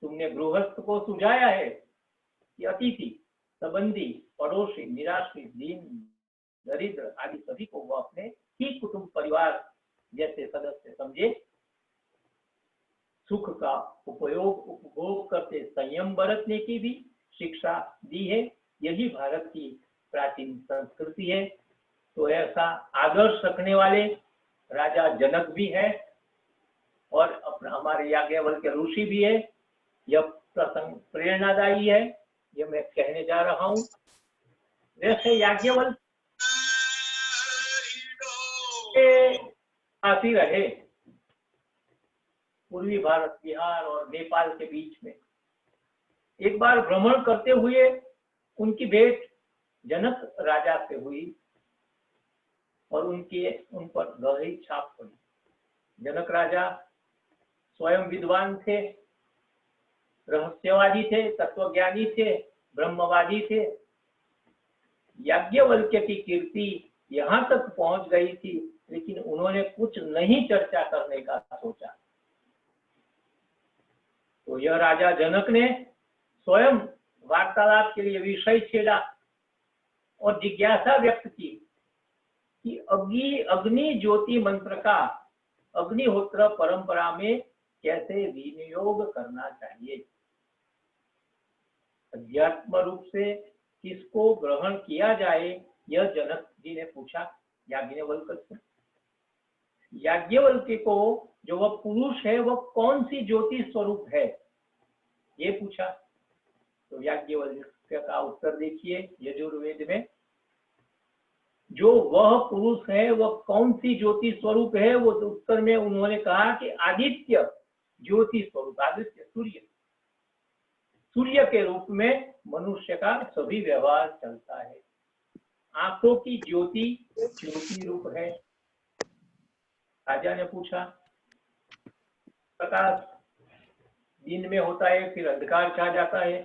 तुमने गृहस्थ को सुझाया है कि अतिथि, संबंधी, पड़ोसी, निराश्रित, दीन, दरिद्र आदि सभी को वह अपने ही कुटुंब परिवार जैसे सदस्य समझे। सुख का उपभोग करते संयम बरतने की भी शिक्षा दी है। यही भारत की प्राचीन संस्कृति है। तो ऐसा आदर्श रखने वाले राजा जनक भी है और अपना हमारे याज्ञवल्क्य ऋषि भी है। यह प्रसंग प्रेरणादायी है, ये मैं कहने जा रहा हूँ। जैसे याज्ञवल्क्य काफी रहे पूर्वी भारत, बिहार और नेपाल के बीच में। एक बार भ्रमण करते हुए उनकी भेंट जनक राजा से हुई और उन पर गहरी छाप पड़ी। जनक राजा स्वयं विद्वान थे, रहस्यवादी थे, तत्वज्ञानी थे, ब्रह्मवादी थे। याज्ञवल्क्य की कीर्ति यहाँ तक पहुंच गई थी, लेकिन उन्होंने कुछ नहीं चर्चा करने का सोचा। तो यह राजा जनक ने स्वयं वार्तालाप के लिए विषय छेड़ा और जिज्ञासा व्यक्त की कि अग्नि ज्योति मंत्र का अग्निहोत्र परंपरा में कैसे विनियोग करना चाहिए। अध्यात्म रूप से किसको ग्रहण किया जाए, यह जनक जी ने पूछा याज्ञवल्क्य से। याज्ञवल्क्य को जो वह पुरुष है वह कौन सी ज्योति स्वरूप है, ये पूछा। तो याज्ञवल्क्य का उत्तर देखिए यजुर्वेद में, जो वह पुरुष है वह कौन सी ज्योति स्वरूप है, वो उत्तर में उन्होंने कहा कि आदित्य ज्योति स्वरूप, आदित्य सूर्य के रूप में मनुष्य का सभी व्यवहार चलता है। आंखों की ज्योति रूप है। राजा ने पूछा, प्रकाश दिन में होता है फिर अंधकार छा जाता है,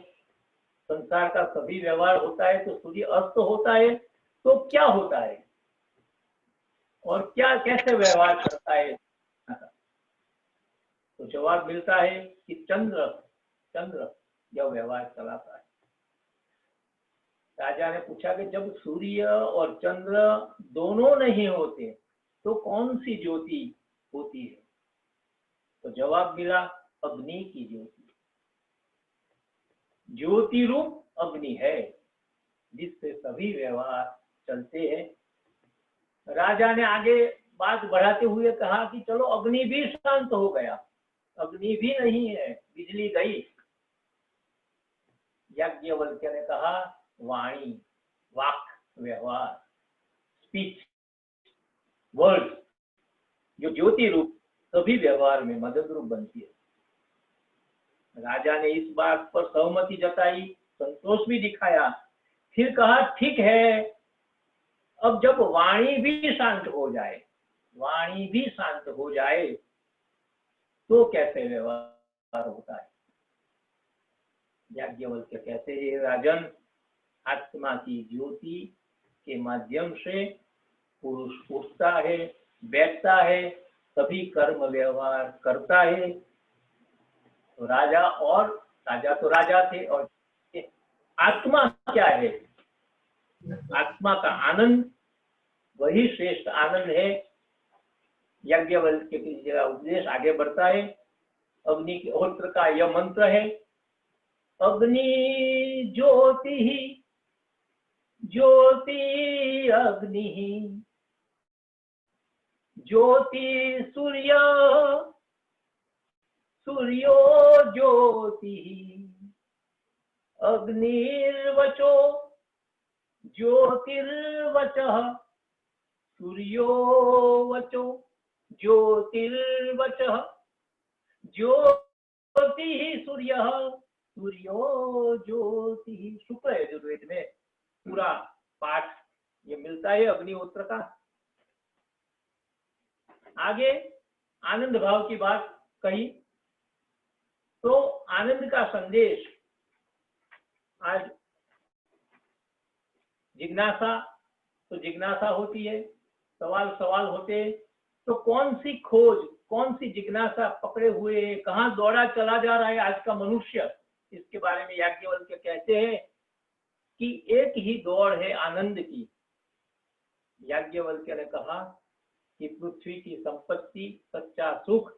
संसार का सभी व्यवहार होता है तो सूर्य अस्त होता है, तो क्या होता है और क्या कैसे व्यवहार करता है? तो जवाब मिलता है कि चंद्र यह व्यवहार चलाता है। राजा ने पूछा कि जब सूर्य और चंद्र दोनों नहीं होते तो कौन सी ज्योति होती है? तो जवाब मिला अग्नि की ज्योति। ज्योति रूप अग्नि है जिससे सभी व्यवहार चलते हैं। राजा ने आगे बात बढ़ाते हुए कहा कि चलो अग्नि भी शांत हो गया, अग्नि भी नहीं है, बिजली गई। याज्ञवल्क्य ने कहा वाणी, वाक, व्यवहार, स्पीच, वर्ड, जो ज्योति रूप सभी व्यवहार में मदद रूप बनती है। राजा ने इस बात पर सहमति जताई, संतोष भी दिखाया। फिर कहा ठीक है, अब जब वाणी भी शांत हो जाए तो कैसे व्यवहार होता है? याज्ञवल्क्य कहते हैं राजन, आत्मा की ज्योति के माध्यम से पुरुष उठता है, बैठता है, सभी कर्म व्यवहार करता है। तो राजा तो राजा थे, और आत्मा क्या है? आत्मा का आनंद वही श्रेष्ठ आनंद है। याज्ञवल्क्य की जगह उपदेश आगे बढ़ता है। अग्नि के होत्र का यह मंत्र है, अग्नि ज्योति ज्योति अग्नि, ज्योति सूर्य सूर्यो ज्योति, अग्निर्वचो ज्योतिर्वचः, सूर्यो वचो ज्योतिर्वचः, ज्योतिः सूर्यः सूर्यो ज्योतिः। शुक्ल यजुर्वेद में पूरा पाठ ये मिलता है अग्निहोत्र का। आगे आनंद भाव की बात कही, तो आनंद का संदेश आज जिज्ञासा होती है, सवाल होते, तो कौन सी खोज, कौन सी जिज्ञासा पकड़े हुए कहाँ दौड़ा चला जा रहा है आज का मनुष्य, इसके बारे में याज्ञवल्क्य कहते हैं कि एक ही दौड़ है आनंद की। याज्ञवल्क्य ने कहा कि पृथ्वी की संपत्ति, सच्चा सुख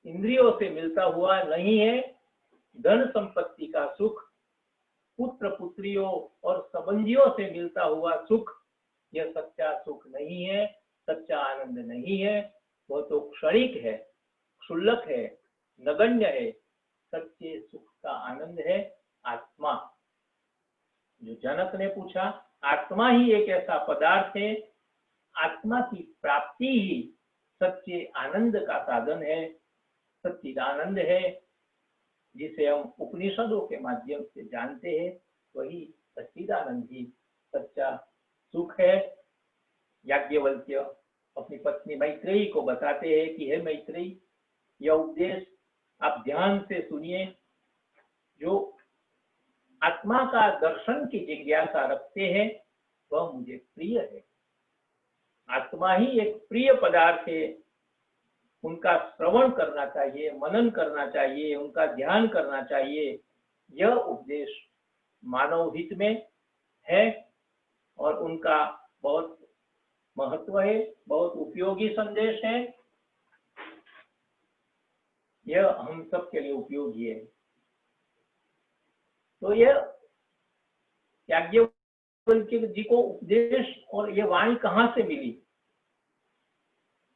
इंद्रियों से मिलता हुआ नहीं है। धन संपत्ति का सुख पुत्र पुत्रियों और संबंधियों से मिलता हुआ सुख यह सच्चा सुख नहीं है, सच्चा आनंद नहीं है, वह तो क्षणिक है, क्षुल्लक है, नगण्य है। सच्चे सुख का आनंद है आत्मा। जो जनक ने पूछा, आत्मा ही एक ऐसा पदार्थ है, आत्मा की प्राप्ति ही सच्चे आनंद का साधन है, सच्चिदानंद है, जिसे हम उपनिषदों के माध्यम से जानते हैं। वही सच्चिदानंद ही सच्चा सुख है। याज्ञवल्क्य अपनी पत्नी मैत्रेयी को बताते हैं कि हे मैत्रेयी, यह उपदेश आप ध्यान से सुनिए। जो आत्मा का दर्शन की जिज्ञासा रखते हैं वह मुझे प्रिय है। आत्मा ही एक प्रिय पदार्थ है, उनका श्रवण करना चाहिए, मनन करना चाहिए, उनका ध्यान करना चाहिए। यह उपदेश मानव हित में है और उनका बहुत महत्व है, बहुत उपयोगी संदेश है। यह हम सब के लिए उपयोगी है। तो यह याज्ञवल्क्य जी को उपदेश और यह वाणी कहाँ से मिली?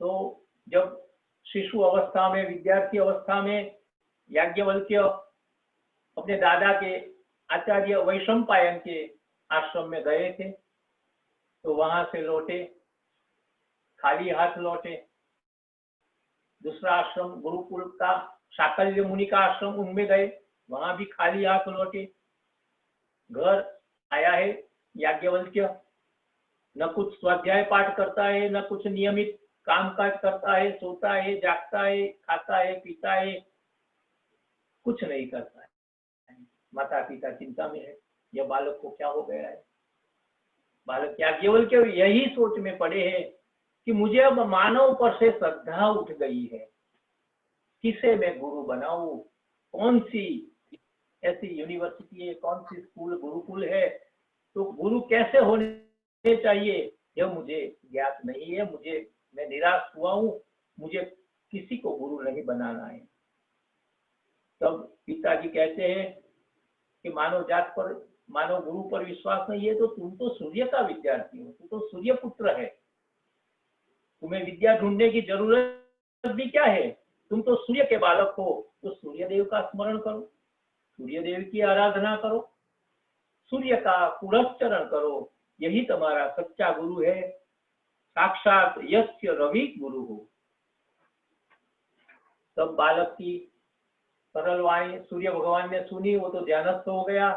तो जब शिशु अवस्था में, विद्यार्थी अवस्था में याज्ञवल्क्य अपने दादा के आचार्य वैशंपायन के आश्रम में गए थे, तो वहां से लौटे, खाली हाथ लौटे। दूसरा आश्रम गुरुकुल का शाकल्य मुनि का आश्रम, उनमें गए, वहां भी खाली हाथ लौटे। घर आया है याज्ञवल्क्य, न कुछ स्वाध्याय पाठ करता है, न कुछ नियमित काम काज करता है, सोता है, जागता है, खाता है, पीता है, कुछ नहीं करता है। माता पिता चिंता में है, यह बालक को क्या हो गया है। बालक याज्ञवल्क्य यही सोच में पड़े हैं कि मुझे अब मानव पर से श्रद्धा उठ गई है, किसे मैं गुरु बनाऊं, कौन सी ऐसी यूनिवर्सिटी है, कौन सी स्कूल गुरुकुल है, तो गुरु कैसे होने चाहिए यह मुझे ज्ञात नहीं है। मैं निराश हुआ हूँ, मुझे किसी को गुरु नहीं बनाना है। तब पिताजी कहते हैं कि मानव जात पर, मानव गुरु पर विश्वास नहीं है तो तुम तो सूर्य का विद्यार्थी हो, तुम तो सूर्य पुत्र है, तुम्हें विद्या ढूंढने की जरूरत भी क्या है? तुम तो सूर्य के बालक हो, तो सूर्य देव का स्मरण करो, सूर्य देव की आराधना करो, सूर्य का पुरस्चरण करो, यही तुम्हारा सच्चा गुरु है। साक्षात यस्य रवि गुरु हो। तब बालक की सरल वाणी सूर्य भगवान ने सुनी, वो तो ध्यानस्थ हो गया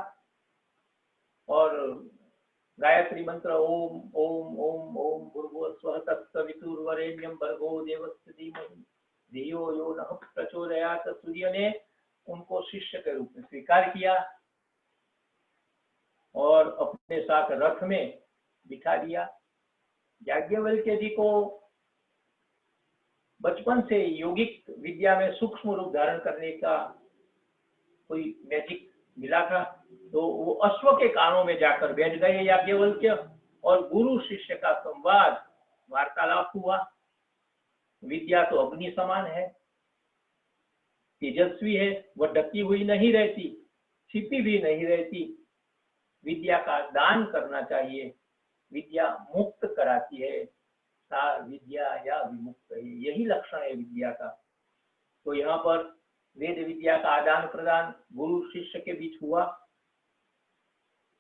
और गायत्री मंत्र ओम ओम ओम ओम भूर्भुवस्सुः तत्सवितुर्वरेण्यं भर्गो देवस्य धीमहि धियो यो नः प्रचोदयात्। सूर्य ने उनको शिष्य के रूप में स्वीकार किया और अपने साथ रथ में बिठा दिया। याज्ञवल्क्य जी को बचपन से यौगिक विद्या में सूक्ष्म रूप धारण करने का कोई मैजिक मिला था, तो वो अश्व के कानों में जाकर बैठ गए याज्ञवल्क्य और गुरु शिष्य का संवाद वार्तालाप हुआ। विद्या तो अग्नि समान है, तेजस्वी है, वह ढकी हुई नहीं रहती, छिपी भी नहीं रहती। विद्या का दान करना चाहिए, विद्या मुक्त कराती है, सा विद्या या विमुक्त है, यही लक्षण है विद्या का। तो यहाँ पर वेद विद्या का आदान प्रदान गुरु शिष्य के बीच हुआ।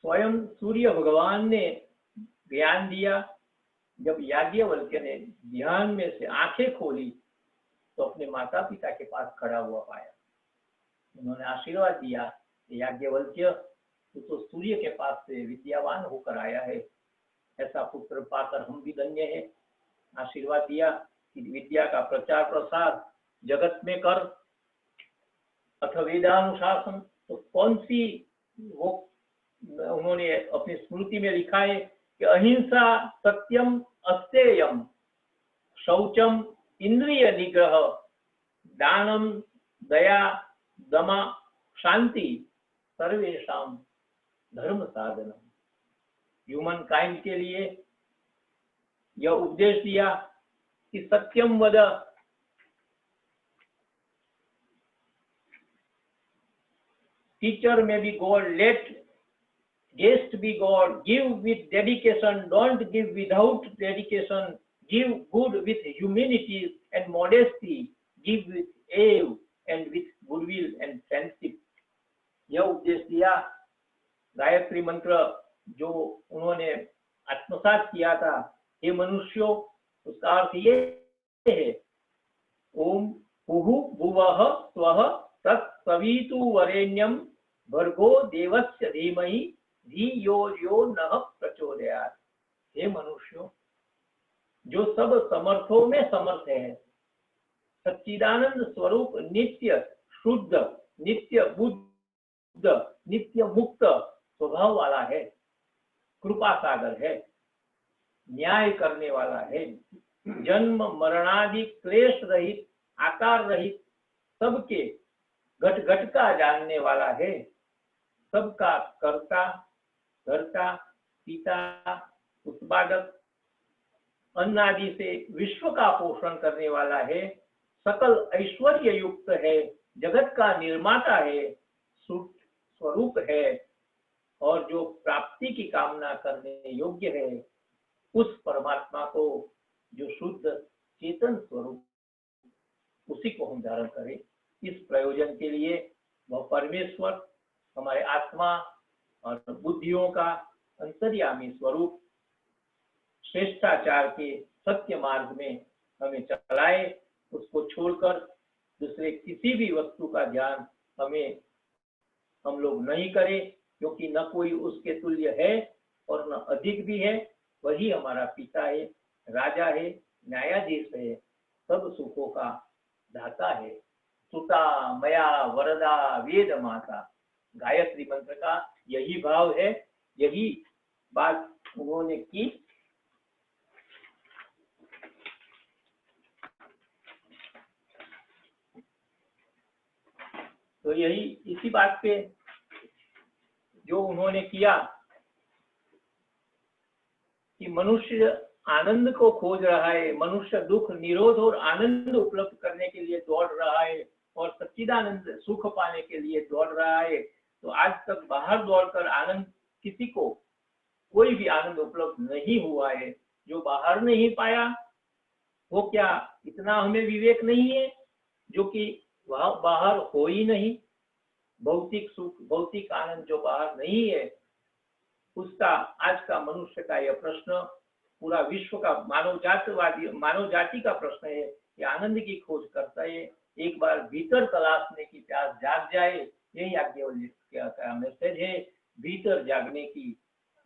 स्वयं सूर्य भगवान ने ज्ञान दिया। जब याज्ञवल्क्य ने ध्यान में से आंखें खोली तो अपने माता पिता के पास खड़ा हुआ पाया। उन्होंने आशीर्वाद दिया, याज्ञवल्क्य तू तो सूर्य के पास से विद्यावान होकर आया है, ऐसा पुत्र पाकर हम भी धन्य है। आशीर्वाद दिया कि विद्या का प्रचार प्रसार जगत में कर, अथ वेदानुशासन। तो कौन सी वो उन्होंने अपनी स्मृति में लिखा है कि अहिंसा, सत्यम, अस्तेयम, शौचम, इंद्रिय निग्रह, दानम, दया, दमा, शांति, सर्वेशाम धर्म साधनम। ह्यूमन काइंड के लिए यह उपदेश दिया कि सत्यम वद, teacher may be God, let Guest be God. Give with dedication. Don't give without dedication. Give good with humility and modesty. Give with awe and with goodwill and friendship. यह उपदेश दिया। गायत्री मंत्र जो उन्होंने आत्मसात किया था, हे मनुष्यों, उसका अर्थ ये है, ओम भुः भुवः स्वः तत्सवितु वरेण्यम भर्गो देवस्य धीमहि धियो यो नः प्रचोदयात्। हे मनुष्यों, जो सब समर्थों में समर्थ है, सच्चिदानंद स्वरूप नित्य शुद्ध, नित्य बुद्ध, नित्य मुक्त स्वभाव वाला है, कृपा सागर है, न्याय करने वाला है, जन्म मरणादि क्लेश रहित, आकार रहित, सबके घट घट का जानने वाला है, सबका कर्ता, धर्ता, पिता, उत्पादक, अन्न आदि से विश्व का पोषण करने वाला है, सकल ऐश्वर्य युक्त है, जगत का निर्माता है, शुद्ध स्वरूप है, और जो प्राप्ति की कामना करने योग्य है, उस परमात्मा को, जो शुद्ध चेतन स्वरूप, उसी को हम धारण करें। इस प्रयोजन के लिए वह परमेश्वर हमारे आत्मा और बुद्धियों का अंतर्यामी स्वरूप श्रेष्ठाचार के सत्य मार्ग में हमें चलाए, उसको छोड़कर दूसरे किसी भी वस्तु का ध्यान हम लोग नहीं करें, क्योंकि न कोई उसके तुल्य है और न अधिक भी है। वही हमारा पिता है, राजा है, न्यायाधीश है, सब सुखों का दाता है। सुता मया वरदा वेद माता, गायत्री मंत्र का यही भाव है, यही बात उन्होंने की। तो यही इसी बात पे जो उन्होंने किया कि मनुष्य आनंद को खोज रहा है, मनुष्य दुख निरोध और आनंद उपलब्ध करने के लिए दौड़ रहा है और सच्चिदानंद सुख पाने के लिए दौड़ रहा है। तो आज तक बाहर दौड़कर आनंद किसी को कोई भी आनंद उपलब्ध नहीं हुआ है। जो बाहर नहीं पाया वो क्या इतना हमें विवेक नहीं है जो कि वहां बाहर हो ही नहीं। भौतिक सुख, भौतिक आनंद जो बाहर नहीं है, उसका आज का मनुष्य का यह प्रश्न, पूरा विश्व का मानव जाति का प्रश्न है कि आनंद की खोज करता है, एक बार भीतर तलाशने की प्यास जाग जाए। यही याज्ञवल्क्य का मैसेज है, भीतर जागने की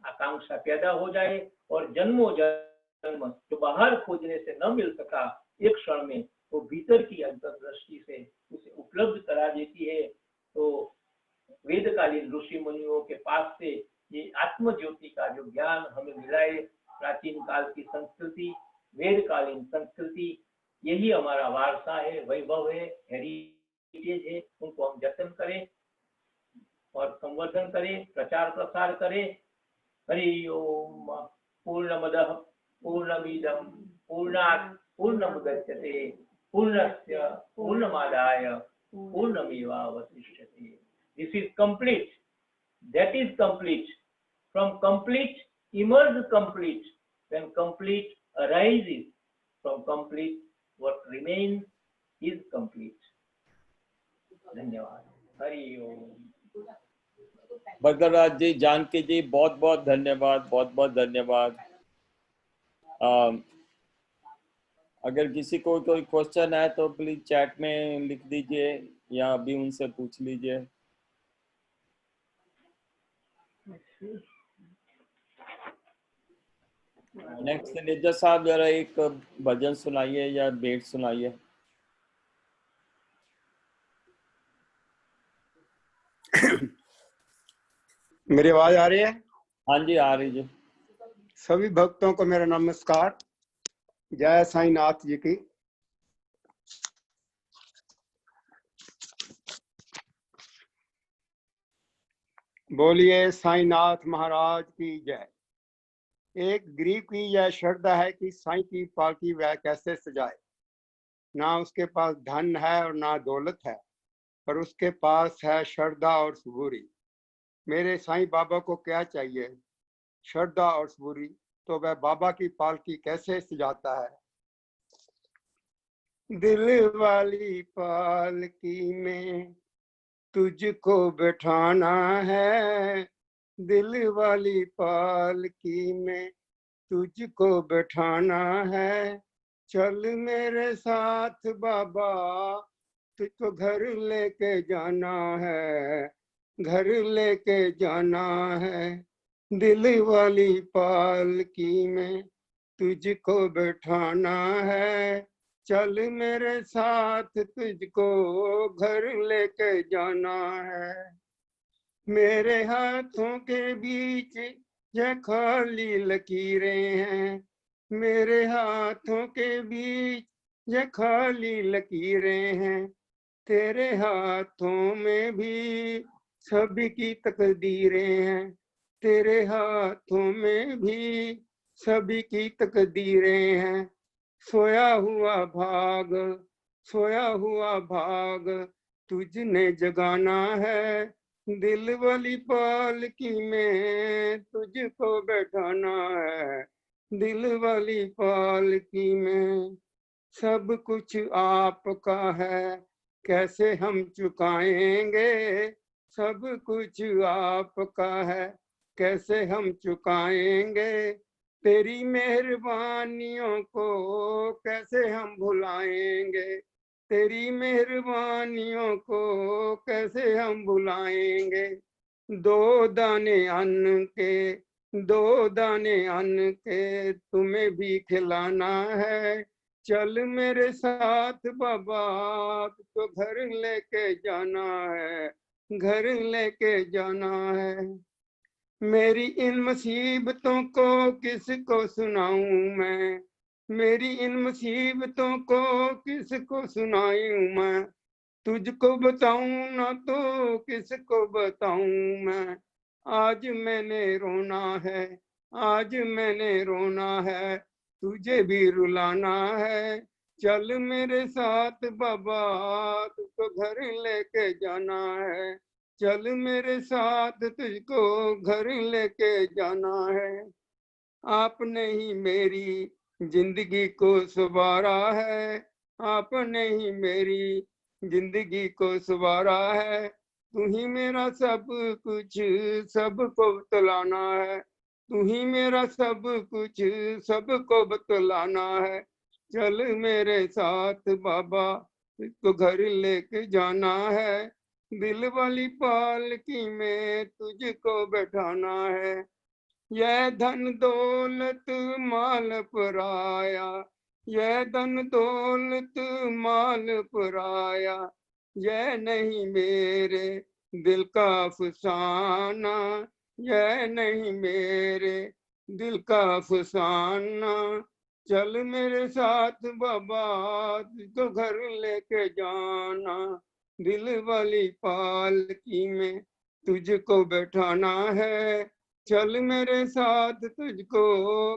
आकांक्षा पैदा हो जाए और जन्मों जन्म जो बाहर खोजने से न मिल सका, एक क्षण में वो भीतर की अंतर्दृष्टि से उसे उपलब्ध करा देती है। तो वेदकालीन ऋषि मुनियों के पास से ये आत्म ज्योति का जो ज्ञान हमें मिला है, प्राचीन काल की संस्कृति, वेदकालीन संस्कृति, यही हमारा वारसा है, वैभव है, हेरिटेज है। उनको हम जतन करें और संवर्धन करें, प्रचार प्रसार करें। हरि ओम। पूर्णमदः पूर्णमिदं पूर्णात् पूर्णमुदच्यते पूर्णस्य पूर्णमादाय पूर्णमेवावशिष्यते। This is complete. That is complete. From complete emerge complete. When complete arises from complete, what remains is complete. धन्यवाद। हरि ओम। भद्रराज जी, जानकी जी, बहुत बहुत धन्यवाद, बहुत बहुत धन्यवाद। अगर किसी को कोई क्वेश्चन है तो प्लीज चैट में लिख दीजिए या अभी उनसे पूछ लीजिए। नेक्स्ट निजा साहब, जरा एक भजन सुनाइए या भेंट सुनाइए। मेरी आवाज आ रही है? हाँ जी, आ रही जी। सभी भक्तों को मेरा नमस्कार। जय साईं नाथ जी की। बोलिए साईं नाथ महाराज की जय। एक गरीब की यह श्रद्धा है कि साईं की पालकी वह कैसे सजाए। ना उसके पास धन है और ना दौलत है, पर उसके पास है श्रद्धा और सबूरी। मेरे साईं बाबा को क्या चाहिए, श्रद्धा और सबूरी, तो वह बाबा की पालकी कैसे सजाता है। दिल वाली पालकी में तुझको बैठाना है, दिल वाली पालकी में तुझको बैठाना है, चल मेरे साथ बाबा, तुझको घर लेके जाना है, घर लेके जाना है। दिल वाली पालकी में तुझको बैठाना है, चल मेरे साथ तुझको घर लेके जाना है। मेरे हाथों के बीच ये खाली लकीरें हैं, मेरे हाथों के बीच ये खाली लकीरें हैं, तेरे हाथों में भी सभी की तकदीरें हैं, तेरे हाथों में भी सभी की तकदीरें हैं। सोया हुआ भाग, सोया हुआ भाग तुझने जगाना है, दिल वाली पालकी में तुझको बैठाना है, दिल वाली पालकी में। सब कुछ आपका है, कैसे हम चुकाएंगे, सब कुछ आपका है, कैसे हम चुकाएंगे, तेरी मेहरबानियों को कैसे हम भुलाएंगे, तेरी मेहरबानियों को कैसे हम भुलाएंगे। दो दाने अन्न के, दो दाने अन्न के तुम्हें भी खिलाना है, चल मेरे साथ बाबा, तो घर लेके जाना है, घर लेके जाना है। मेरी इन मुसीबतों को किसको सुनाऊं मैं, मेरी इन मुसीबतों को किसको सुनाऊं मैं, तुझको बताऊं ना तो किसको बताऊं मैं। आज मैंने रोना है, आज मैंने रोना है, तुझे भी रुलाना है, चल मेरे साथ बाबा, तुझको घर लेके जाना है, चल मेरे साथ तुझको घर लेके जाना है। आपने ही मेरी जिंदगी को संवारा है, आपने ही मेरी जिंदगी को संवारा है, तू ही मेरा सब कुछ, सबको बतलाना है, तू ही मेरा सब कुछ, सबको बतलाना है। चल मेरे साथ बाबा, तुझको घर लेके जाना है, दिल वाली पालकी में तुझको बैठाना है। यह धन दौलत माल पराया, यह धन दौलत माल पराया, यह नहीं मेरे दिल का अफसाना, यह नहीं मेरे दिल का अफसाना। चल मेरे साथ बाबा, तुझको घर लेके जाना, दिल वाली पालकी में तुझको बैठाना है, चल मेरे साथ तुझको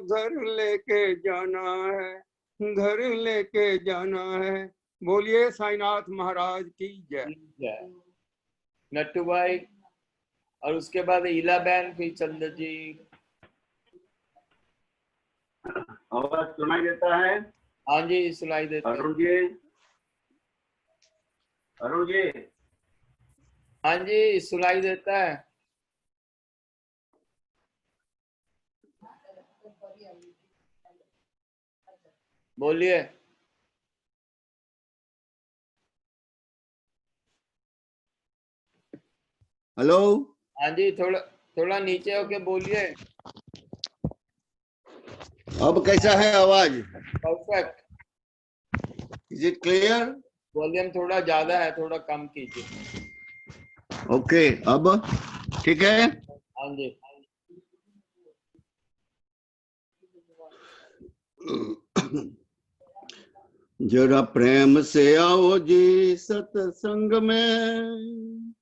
घर लेके जाना है, घर लेके जाना है। बोलिए साईनाथ महाराज की जय। नट्टू भाई, और उसके बाद ईला बहन, फिर चंद्र जी। आवाज सुनाई देता है? हाँ जी, सुनाई देता है। अरुण जी, अरुण जी। हाँ जी, सुनाई देता है। बोलिए। हेलो। हाँ जी, थोड़ा थोड़ा नीचे होके बोलिए। अब कैसा है आवाज? Perfect. Is it clear? Volume थोड़ा ज्यादा है, थोड़ा कम कीजिए। ओके, अब ठीक है? हाँ जी। जरा प्रेम से आओ जी सत्संग में,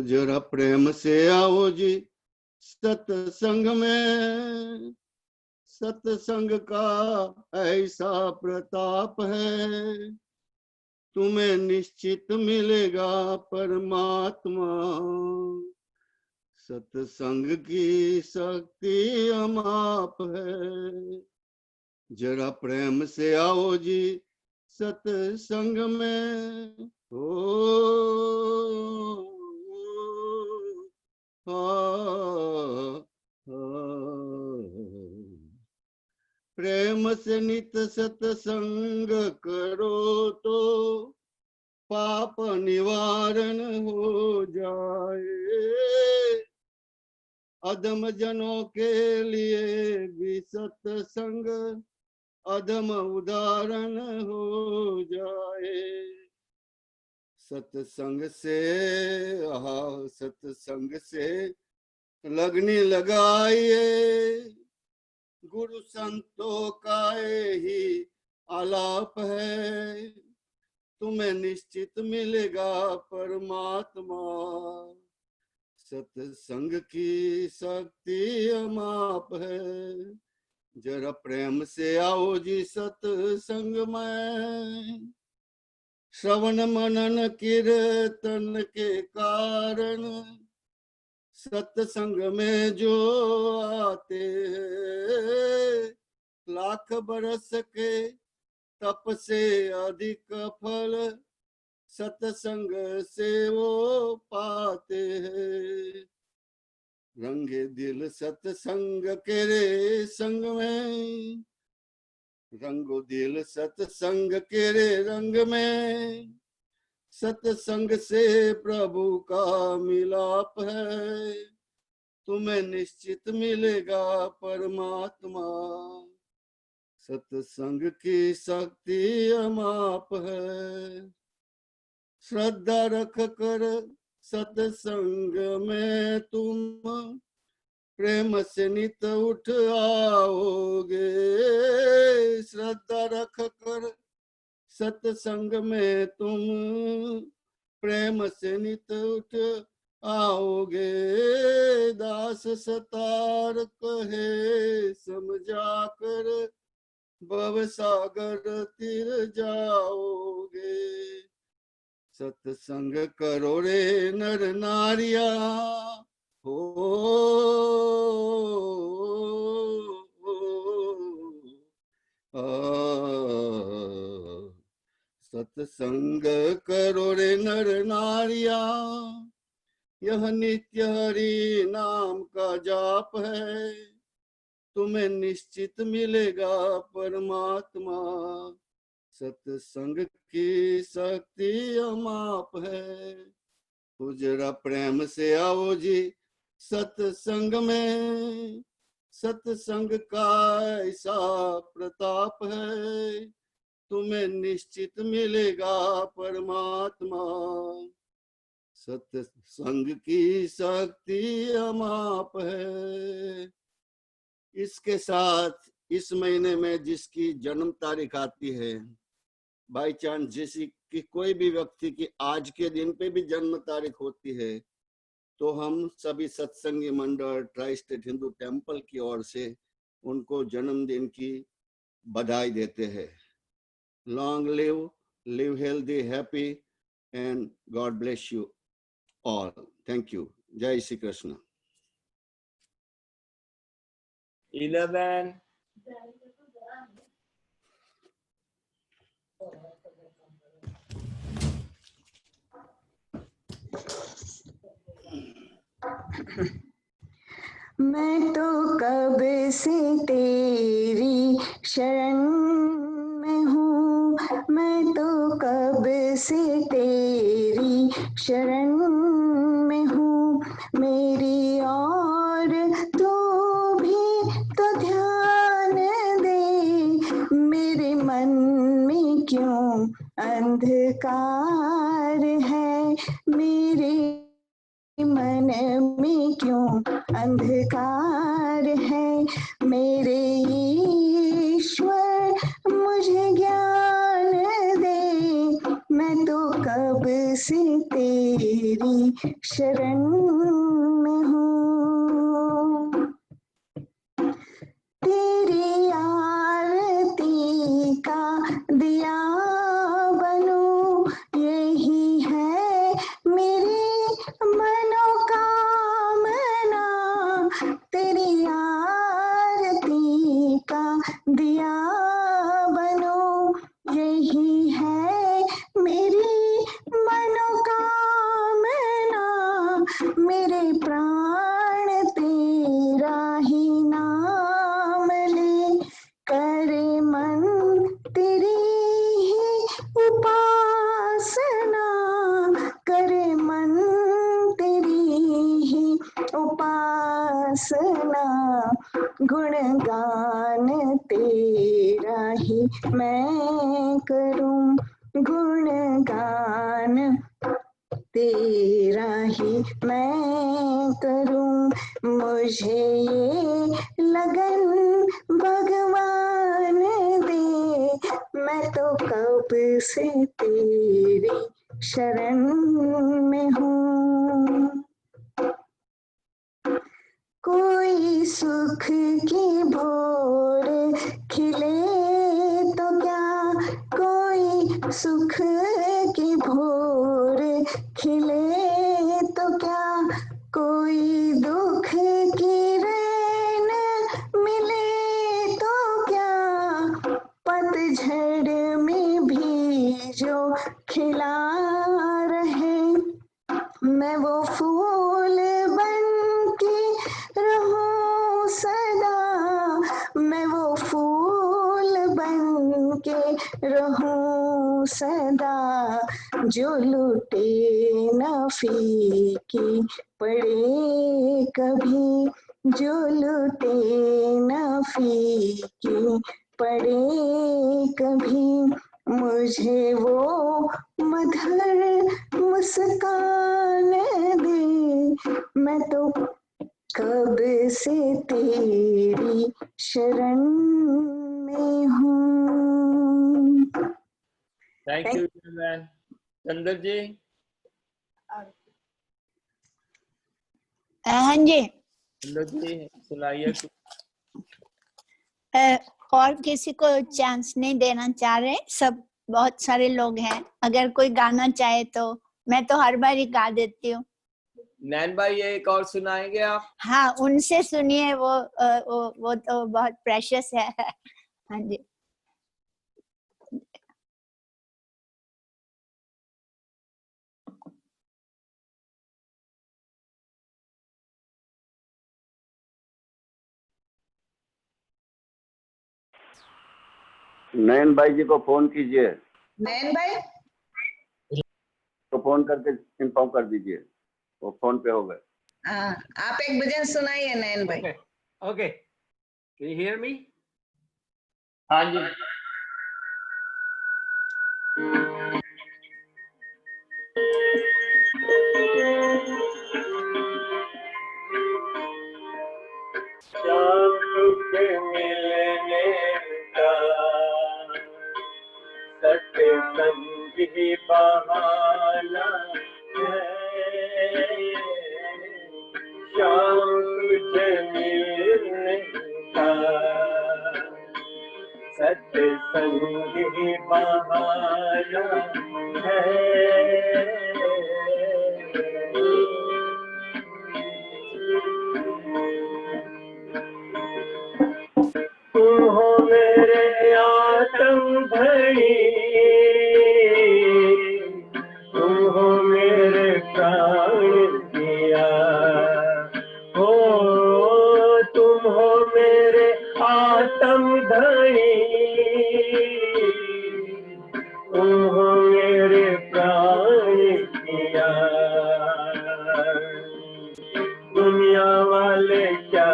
जरा प्रेम से आओ जी सत्संग में, सत्संग का ऐसा प्रताप है, तुम्हें निश्चित मिलेगा परमात्मा। सत्संग की शक्ति अमाप है, जरा प्रेम से आओ जी सत्संग में। प्रेम से नित सत्संग करो तो पाप निवारण हो जाए, अधम जनों के लिए भी सत्संग अधम उदाहरण हो जाए। सत्संग से लगनी लगाइए, गुरु संतों का ही आलाप है, तुम्हें निश्चित मिलेगा परमात्मा। सत्संग की शक्ति अमाप है, जरा प्रेम से आओ जी सत्संग में। श्रवण मनन कीर्तन के कारण सत्संग में जो आते हैं, लाख बरस के तप से अधिक फल सत्संग से वो पाते हैं। रंगे दिल सत्संग के रे संग में, रंगो दिल सत्संग के रे रंग में, सत्संग से प्रभु का मिलाप है, तुम्हें निश्चित मिलेगा परमात्मा। सत्संग की शक्ति अमाप है, श्रद्धा रख कर सत्संग में तुम प्रेम से नित उठ आओगे। श्रद्धा रख कर सत्संग में तुम प्रेम से नित उठ आओगे। दास सतार कहे समझा कर भव सागर तिर जाओगे। सत्संग करो रे नर नारिया हो, सत्संग करो रे नर नारिया, यह नित्य हरि नाम का जाप है, तुम्हें निश्चित मिलेगा परमात्मा। सत्संग की शक्ति अमाप है, तो जरा प्रेम से आओ जी सत्संग में। सत्संग का ऐसा प्रताप है, तुम्हें निश्चित मिलेगा परमात्मा। सत्संग की शक्ति अमाप है। इसके साथ इस महीने में जिसकी जन्म तारीख आती है, बाई चांस जिसी की कोई भी व्यक्ति की आज के दिन पे भी जन्म तारीख होती है, तो हम सभी सत्संगी मंडल ट्राई स्टेट हिंदू टेम्पल की ओर से उनको जन्मदिन की बधाई देते हैं। Long live, live healthy, happy and God bless you all. Thank you. जय श्री कृष्ण। 11 मैं तो कब से तेरी शरण में हूँ, मैं तो कब से तेरी शरण में हूँ, मेरी और तू भी तो ध्यान दे, मेरे मन में क्यों अंधकार है, मेरे मन में क्यों अंधकार है, मेरे ईश्वर मुझे ज्ञान दे, मैं तो कब से तेरी शरण में हूँ। तेरी आरती का दिया बनूं, यही है मेरी मनोकामना। तेरी आरती का दिया बनूं, यही है मेरी मनोकामना। मेरे प्राण तेरा ही नाम ले, करे मन तेरी ही उपासना। करे मन तेरी ही उपासना। गुणगान तेरा ही मैं करूं, गुणगान तेरा ही मैं करूं। मुझे ये लगन भगवान दे, मैं तो कब से तेरी शरण में हूँ। कोई सुख की भोर खिले तो क्या, कोई सुख की भोर खिले तो क्या, कोई दुख की रैन मिले तो क्या। पतझड़ में भी जो खिला रहे, मैं वो फूल बन के रहूं सदा। मैं वो फूल बन के रहूं सदा। जो लुटे न फीकी पड़े कभी, जो लुटे न फीकी पड़े कभी। मुझे वो मधुर मुस्कान दे, मैं तो कब से तेरी शरण में हूँ। Thank you ma'am. Chandra ji. हाँ जी। चंद्र जी सुनाइए कुछ। और किसी को चांस नहीं देना चाह रहे, सब बहुत सारे लोग हैं। अगर कोई गाना चाहे तो मैं तो हर बार ही गा देती हूँ। नैन भाई एक और सुनाएंगे आप? हाँ, उनसे सुनिए, वो तो बहुत प्रेशियस है। हाँ जी। नयन भाई जी को फोन कीजिए, नयन भाई तो फोन करके इन्फॉर्म कर दीजिए, वो फोन पे हो गए। हाँ, आप एक भजन सुनाइए नयन भाई। Okay. Can you hear me? हाँ जी। शाम तुझे मिलने का सत्संग ही बहाना है। शाम तुझे मिलने का सत्संग ही बहाना है। तुम हो मेरे आत्म भरी, तुम हो मेरे प्राण दिया, हो तुम हो मेरे आत्म धरी, तुम हो मेरे प्राण दिया। दुनिया वाले क्या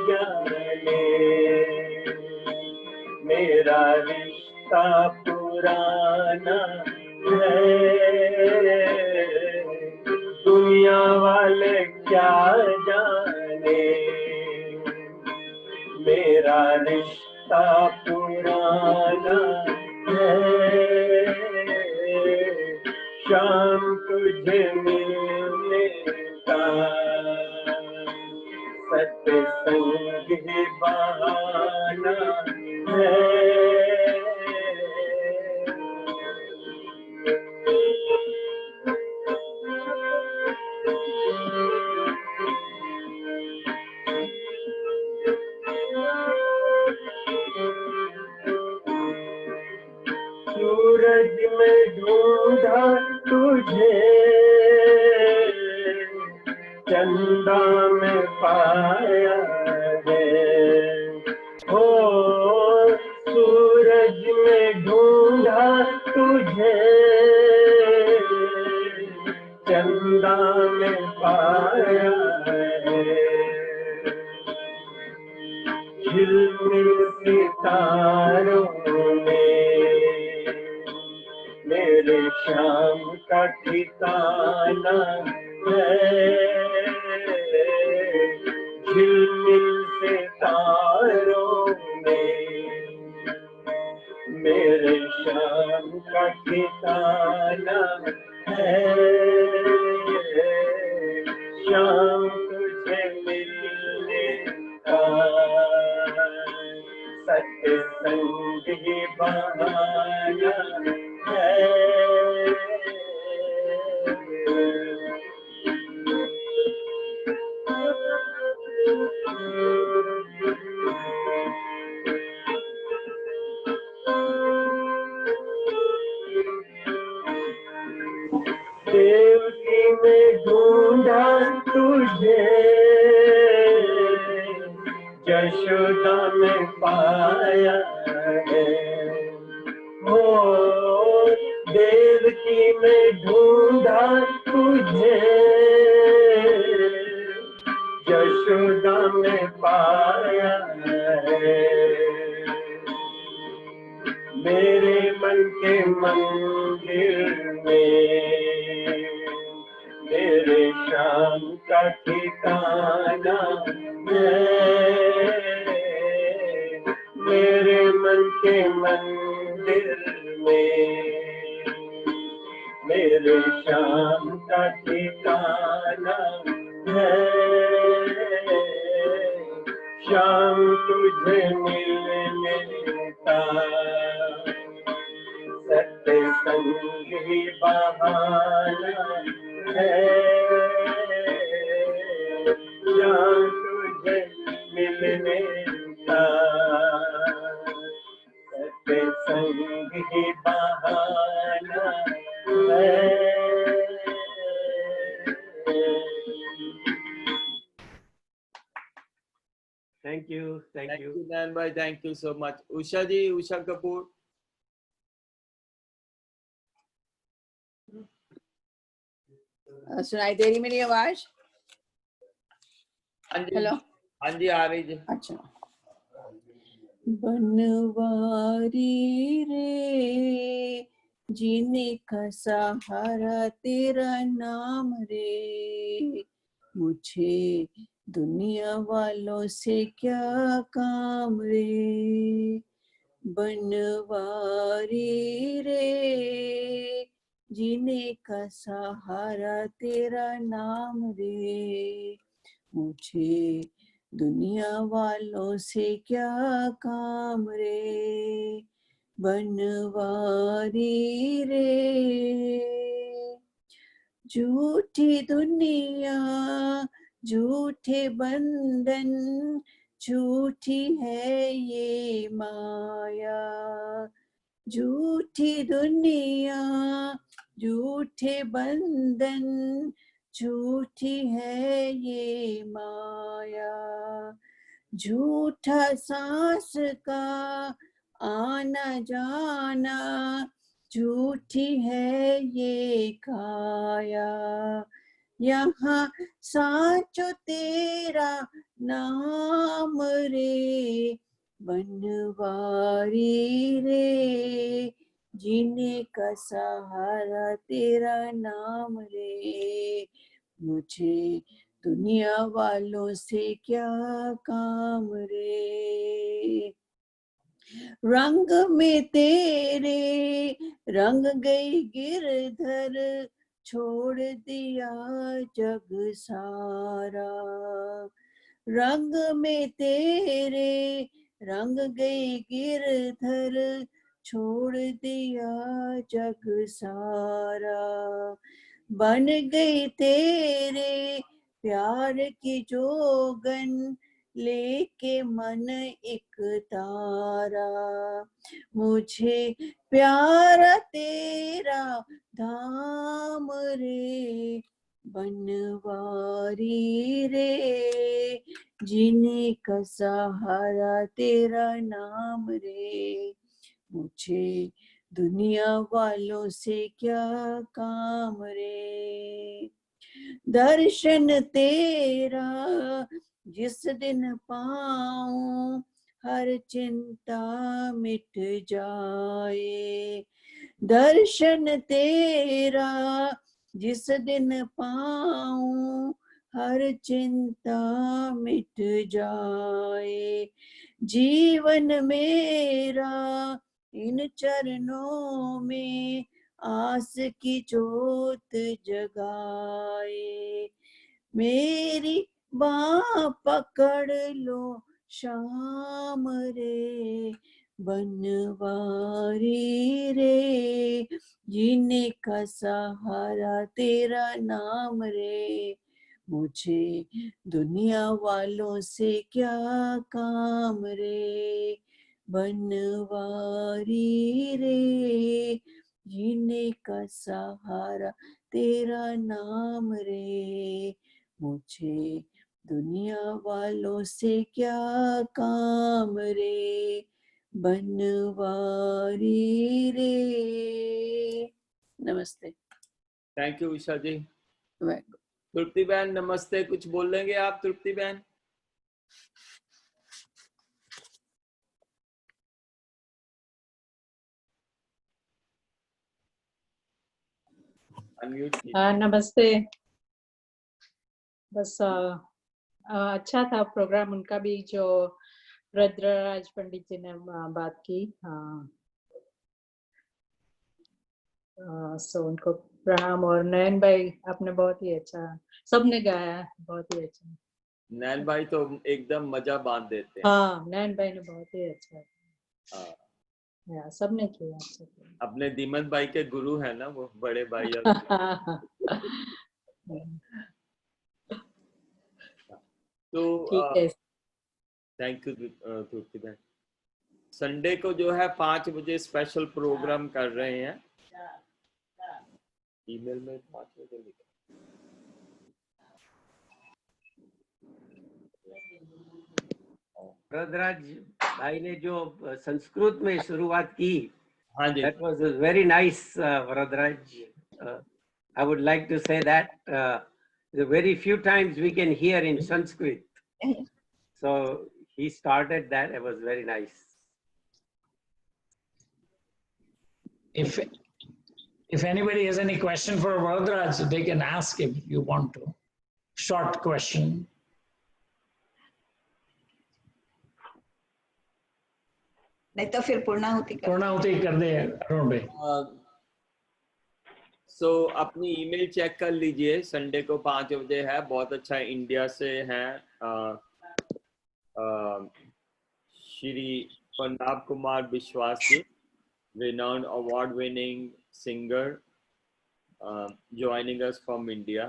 जाने, मेरा रिश्ता पुराना है। दुनिया वाले क्या जाने, मेरा रिश्ता पुराना है। शाम तुझे मिलने का सत्संग ही बहाना है। सूरज में ढूंढा तुझे, चंदा में पाया है। हो सूरज में ढूंढा तुझे, चंदा में पाया है। झिलमिल सितारों में मेरे शाम का ठिकाना है। झिलमिल सितारों में मेरे शाम का ठिकाना है। शाम तुझे मिलने का सत्संग ही बहाना है। देवकी में ढूंढा तुझे, यशोदा में पाया है। हो देवकी में ढूंढा तुझे, यशोदा में पाया है। मेरे मन के मंदिर में मेरे शाम का ठिकाना है। मेरे मन के मंदिर में मेरे शाम का ठिकाना है। शाम तुझे मिलने का सत्संग ही बहाना है। शाम तुझे मिलने का सत्संग ही बहाना है। Thank you, Dan bhai, thank you so much. Usha ji, Usha Kapoor. सुनाई दे रही मेरी आवाज? हेलो, हाँ जी आ रही जी। अच्छा। बनवारी रे जीने का सहारा तेरा नाम रे, मुझे दुनिया वालों से क्या काम रे। बनवारी रे जीने का सहारा तेरा नाम रे, मुझे दुनिया वालों से क्या काम रे। बनवारी रे झूठी दुनिया झूठे बंधन, झूठी है ये माया। झूठी दुनिया झूठे बंधन, झूठी है ये माया। झूठा सांस का आना जाना, झूठी है ये काया। यहाँ साचो तेरा नाम रे, बनवारी रे जीने का सहारा तेरा नाम रे, मुझे दुनिया वालों से क्या काम रे। रंग में तेरे रंग गई गिरधर, छोड़ दिया जग सारा। रंग में तेरे रंग गई गिरधर, छोड़ दिया जग सारा। बन गई तेरे प्यार की जोगन, लेके मन एक तारा। मुझे प्यारा तेरा धाम रे, बनवारी रे, जीने का सहारा तेरा नाम रे। मुझे दुनिया वालों से क्या काम रे। दर्शन तेरा जिस दिन पाऊं, हर चिंता मिट जाए। दर्शन तेरा जिस दिन पाऊं, हर चिंता मिट जाए। जीवन मेरा इन चरणों में आस की जोत जगाए। मेरी बाँ पकड़ लो शाम रे, बनवारी रे, जीने का सहारा तेरा नाम रे। मुझे दुनिया वालों से क्या काम रे, बनवारी रे, जीने का सहारा तेरा नाम रे। मुझे दुनिया वालों से क्या काम रे, बनवारी रे। नमस्ते। थैंक यू उषा जी। तृप्ति बहन नमस्ते, कुछ बोलेंगे आप तृप्ति बहन? नमस्ते। बस अच्छा था प्रोग्राम उनका भी, जो रुद्रराज पंडित जी ने बात की। सो उनको प्रणाम। और नयन भाई आपने बहुत ही अच्छा, सबने गाया बहुत ही अच्छा। नैन भाई तो एकदम मजा बांध देते हैं। हाँ, नयन भाई ने बहुत ही अच्छा, सबने किया अच्छा किया। अपने दीमन भाई के गुरु है ना वो, बड़े भाई। तो थैंक यू तृप्ति बहन। संडे को जो है 5 बजे स्पेशल प्रोग्राम कर रहे हैं। ईमेल में 5 बजे लिखा। वरदराज भाई ने जो संस्कृत में शुरुआत की, हाँ जी, that was very nice, Varadaraj. I would like to say that the very few times we can hear in Sanskrit. So he started that. It was very nice. If anybody has any question for Varadaraj, they can ask if you want to. Short question. नहीं तो फिर पूर्णाहुति कर दे अरुण भाई। सो अपनी ईमेल चेक कर लीजिए, संडे को 5 बजे है। बहुत अच्छा, इंडिया से हैं श्री पंडाब कुमार विश्वास जी, renowned award winning singer, joining us from India.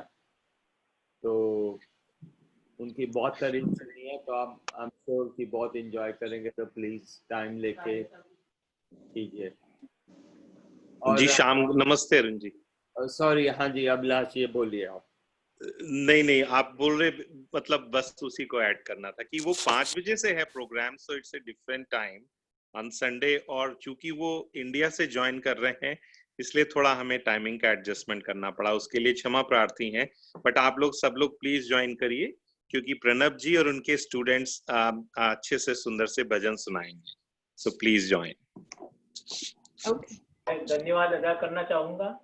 तो उनकी बहुत तारीफ सुनी है, तो आप आई एम श्योर कि बहुत एंजॉय करेंगे, तो प्लीज टाइम लेके कीजिए। जी शाम, नमस्ते अरुण जी। सॉरी, हाँ जी अभिलाष, ये बोलिए आप। नहीं आप बोल रहे, मतलब बस उसी को ऐड करना था कि वो 5 बजे से है program, so it's a different time on Sunday. और चूंकि वो इंडिया से ज्वाइन कर रहे हैं, इसलिए थोड़ा हमें टाइमिंग का एडजस्टमेंट करना पड़ा, उसके लिए क्षमा प्रार्थी हैं। बट आप लोग सब लोग प्लीज ज्वाइन करिए, क्योंकि प्रणब जी और उनके स्टूडेंट्स अच्छे से सुंदर से भजन सुनाएंगे। So please join. धन्यवाद अदा करना चाहूंगा।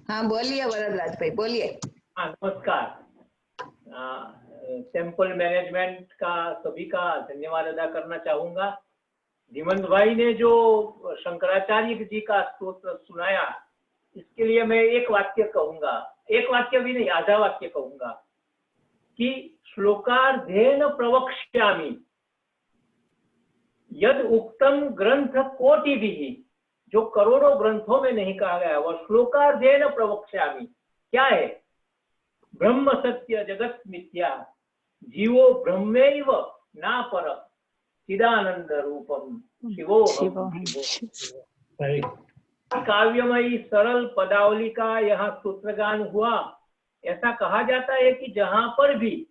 हाँ बोलिए वरदराज भाई, बोलिए। हाँ नमस्कार। टेम्पल मैनेजमेंट का सभी का धन्यवाद अदा करना चाहूंगा। धीमंत भाई ने जो शंकराचार्य जी का स्तोत्र सुनाया, इसके लिए मैं एक वाक्य कहूंगा, एक वाक्य भी नहीं, आधा वाक्य कहूंगा कि श्लोकार्धेन प्रवक्ष्यामि यद उक्तम ग्रंथ कोटि भी, जो करोड़ों ग्रंथों में नहीं कहा गया वह श्लोकार्धेन प्रवक्ष्यामि क्या है? ब्रह्म सत्य जगत मिथ्या जीवो ब्रह्मैव ना पर चिदानंद रूपम शिवो काव्यमयी सरल पदावली का यहाँ सूत्रगान हुआ। ऐसा कहा जाता है कि जहां पर भी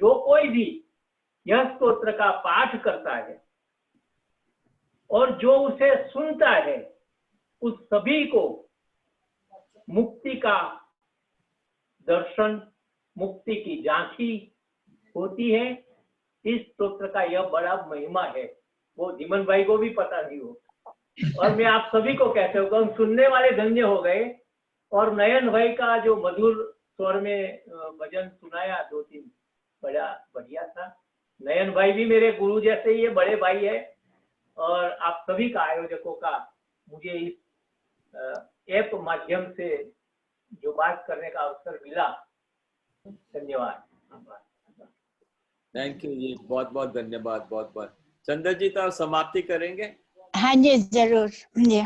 जो कोई भी यह स्तोत्र का पाठ करता है और जो उसे सुनता है, उस सभी को मुक्ति का दर्शन, मुक्ति की झांकी होती है। इस स्तोत्र का यह बड़ा महिमा है, वो धीमन भाई को भी पता नहीं हो, और मैं आप सभी को कहते हूँ, हम सुनने वाले धन्य हो गए। और नयन भाई का जो मधुर स्वर में भजन सुनाया, 2-3 बड़ा बढ़िया था। नयन भाई भी मेरे गुरु जैसे ही है, बड़े भाई है। और आप सभी का, आयोजकों का, मुझे इस ऐप माध्यम से जो बात करने का अवसर मिला, धन्यवाद। थैंक यू जी, बहुत बहुत धन्यवाद, बहुत बहुत। चंद्र जी, तो आप समाप्ति करेंगे? हाँ जी, जरूर जी।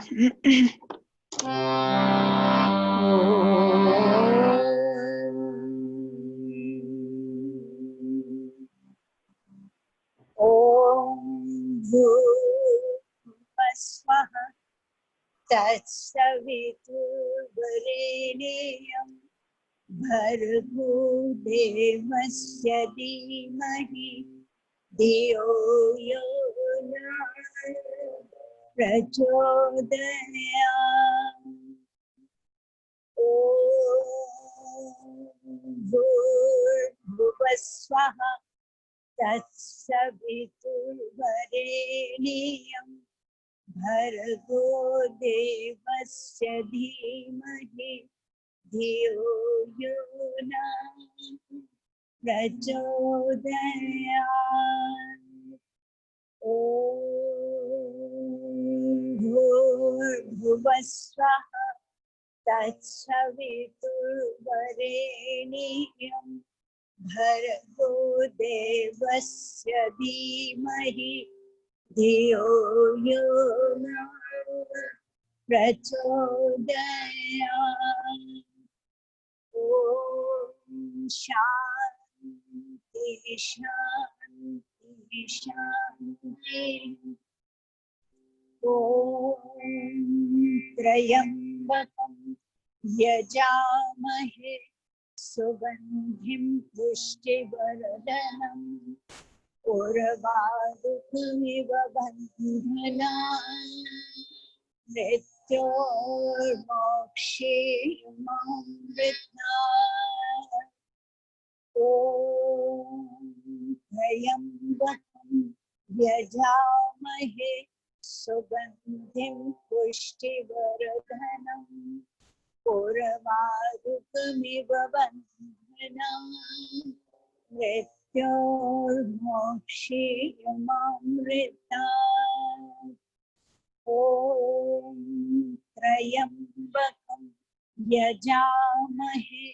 स्वः तत्सवितुर्वरेण्यं भर्गो देवस्य धीमहि धियो यो नः प्रचोदयात्। ॐ भूर्भुवः स्वः तत्सवितुर्वरेण्यं भर्गो देवस्य धीमहि धियो यो नः प्रचोदयात्। ॐ भूर्भुवः स्वः तत्सवितुर्वरेण्यं भर्गो देवस्य धीमहि धियो यो नः प्रचोदयात्। ॐ शान्ति शान्ति शान्ति। ॐ त्र्यम्बकं यजामहे सुगन्धिं पुष्टिवर्धनम् उर्वारुकमिव बन्धनान् मृत्योर्मोक्षेयमामृतात्। ॐ त्र्यम्बकं यजामहे सुगन्धिं पुष्टिवर्धनम् उर्वारुकमिव बन्धनान् मृत्योर्मोक्षेयमामृतात्। ॐ त्र्यम्बकं यजामहे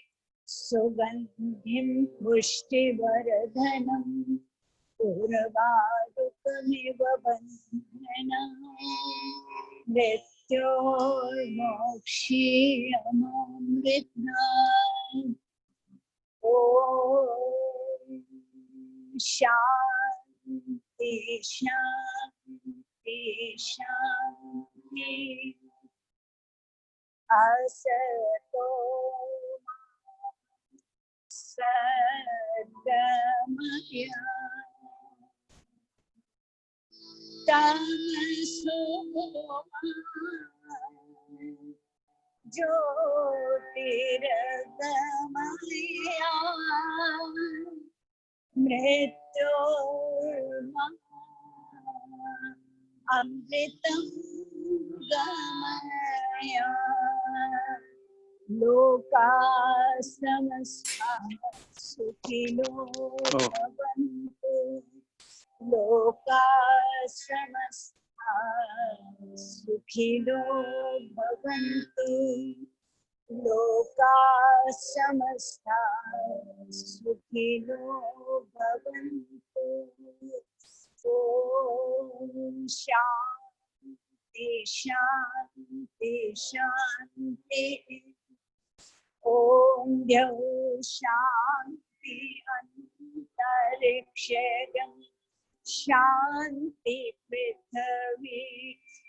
सुगन्धिं पुष्टिवर्धनम् उर्वारुकमिव बन्धनान् मृत्योर्मोक्षेयमामृतात्। ॐ शान्ति शान्ति शान्ति। असतो मा सद्गमय तमसो मा ज्योतिर्गमय मृत्योर्मा अमृतं गमय लोका समस्ता सुखिनो भवन्तु लोका समस्ता सुखिनो भवन्तु लोका समस्ता सुखिनो भवन्तु ओम शांति शांति शांति ओम द्यौ शांति अंतरिक्षगं शांति पृथ्वी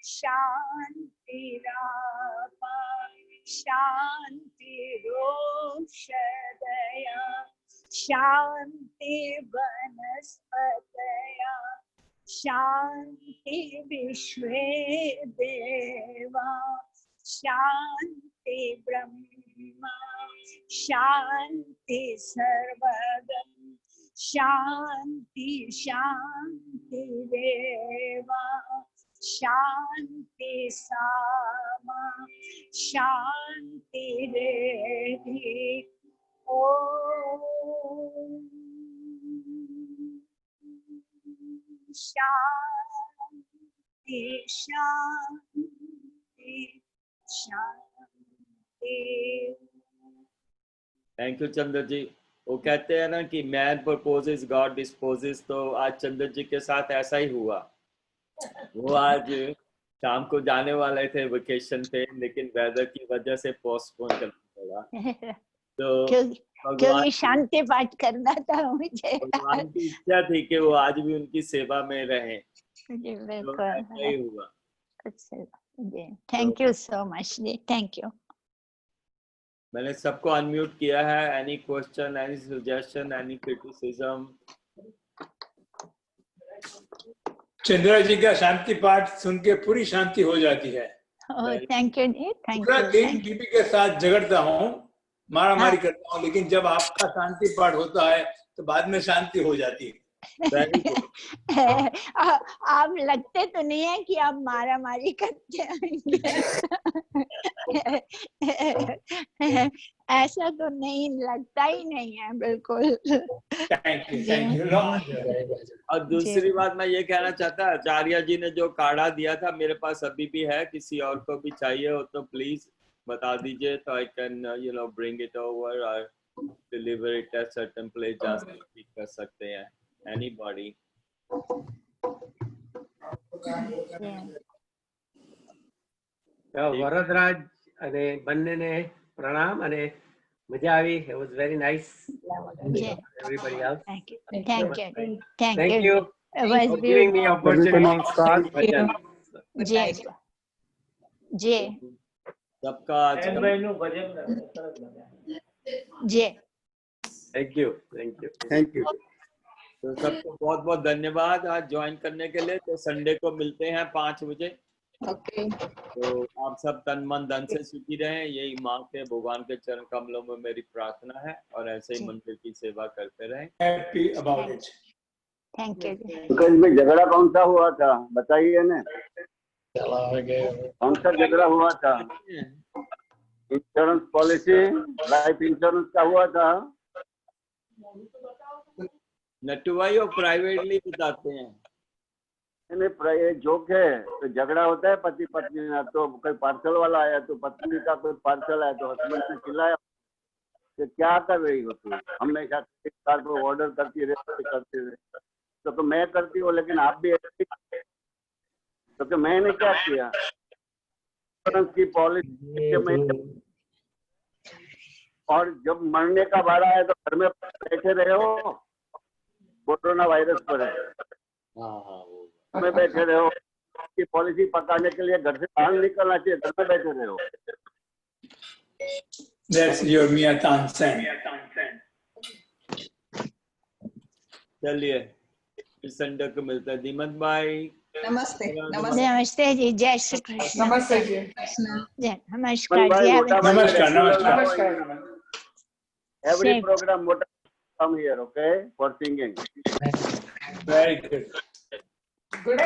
शांति रापा शांति रोषधया शांति वनस्पतया शांति विश्वे देवा शांति ब्रह्मा शांति सर्वगं शांति शांति देवा शांति सामा शांति रेधि ओम शांति शांति शांति। थैंक यू चंद्र जी। वो कहते हैं ना कि मैन प्रपोजेस गॉड डिस्पोजेस, तो आज चंद्र जी के साथ ऐसा ही हुआ। वो आज शाम को जाने वाले थे वेकेशन पे, लेकिन वेदर की वजह से पोस्टपोन करना पड़ा। तो क्योंकि शांति पाठ करना था मुझे। भगवान की इच्छा थी कि वो आज भी उनकी सेवा में रहें। जी तो बिल्कुल। ऐसा ही हुआ। अच्छा जी, थैंक यू सो मच जी, थैंक यू। मैंने सबको अनम्यूट किया है। Any question, any suggestion, any criticism? Chandra ji का शांति पाठ सुन के पूरी शांति हो जाती है। थैंक यू जी, थैंक पूरा यू। दिन बीबी के साथ झगड़ता हूँ, मारा मारी करता हूँ, लेकिन जब आपका शांति पाठ होता है तो बाद में शांति हो जाती है। आप लगते तो नहीं है कि आप मारा मारी करते हैं। ऐसा तो नहीं, लगता ही नहीं है बिल्कुल। Thank you. और दूसरी बात मैं ये कहना चाहता, आचार्य जी ने जो काढ़ा दिया था मेरे पास अभी भी है, किसी और को भी चाहिए हो तो प्लीज बता दीजिए, तो I can bring it over और deliver it at certain place, जहाँ से कर सकते हैं। एनीबॉडी? વરદરાજ અને બંનેને પ્રણામ અને મજા આવી. It was very nice. Everybody else. Thank you. Thank you. Thank you was for giving me opportunity to sing bhajan. जी जी सबका जी Thank you. Thank you. Thank you. तो सबको बहुत बहुत धन्यवाद आज ज्वाइन करने के लिए। तो संडे को मिलते हैं 5 बजे। ओके। तो आप सब तन मन धन से सुखी रहें, यही माँ के भगवान के चरण कमलों में मेरी प्रार्थना है, और ऐसे ही मंदिर की सेवा करते रहें। Happy about it. Thank you. इसमें झगड़ा कौन सा हुआ था बताइए ना, कौन सा झगड़ा हुआ था? इंश्योरेंस पॉलिसी, लाइफ इंश्योरेंस का हुआ था। नट्टू भाई वो प्राइवेटली बताते हैं। नहीं, जोक है। तो झगड़ा होता है पति पत्नी में, तो कोई पार्सल वाला आया तो पत्नी का कोई पार्सल आया तो हस्बैंड ने चिल्लाया कि क्या कर रही हो तुम, हमेशा कार को ऑर्डर करती रहे। तो मैं करती हूँ, लेकिन आप भी तो मैंने क्या किया, इंश्योरेंस की पॉलिसी, और जब मरने का बारा है तो घर में बैठे रहे हो, कोरोना वायरस पर है, में बैठे रहे हो, की पॉलिसी पकाने के लिए घर से बाहर निकलना चाहिए, घर में बैठे रहे हो। That's your Mia Tansen. चलिए इस संडे को मिलते हैं। दीमत भाई नमस्ते। नमस्ते जी, जय श्री कृष्ण। नमस्ते जी। जय नमस्कार जी। नमस्कार नमस्कार। Every program Mota come here, okay, for singing. Very good. Good.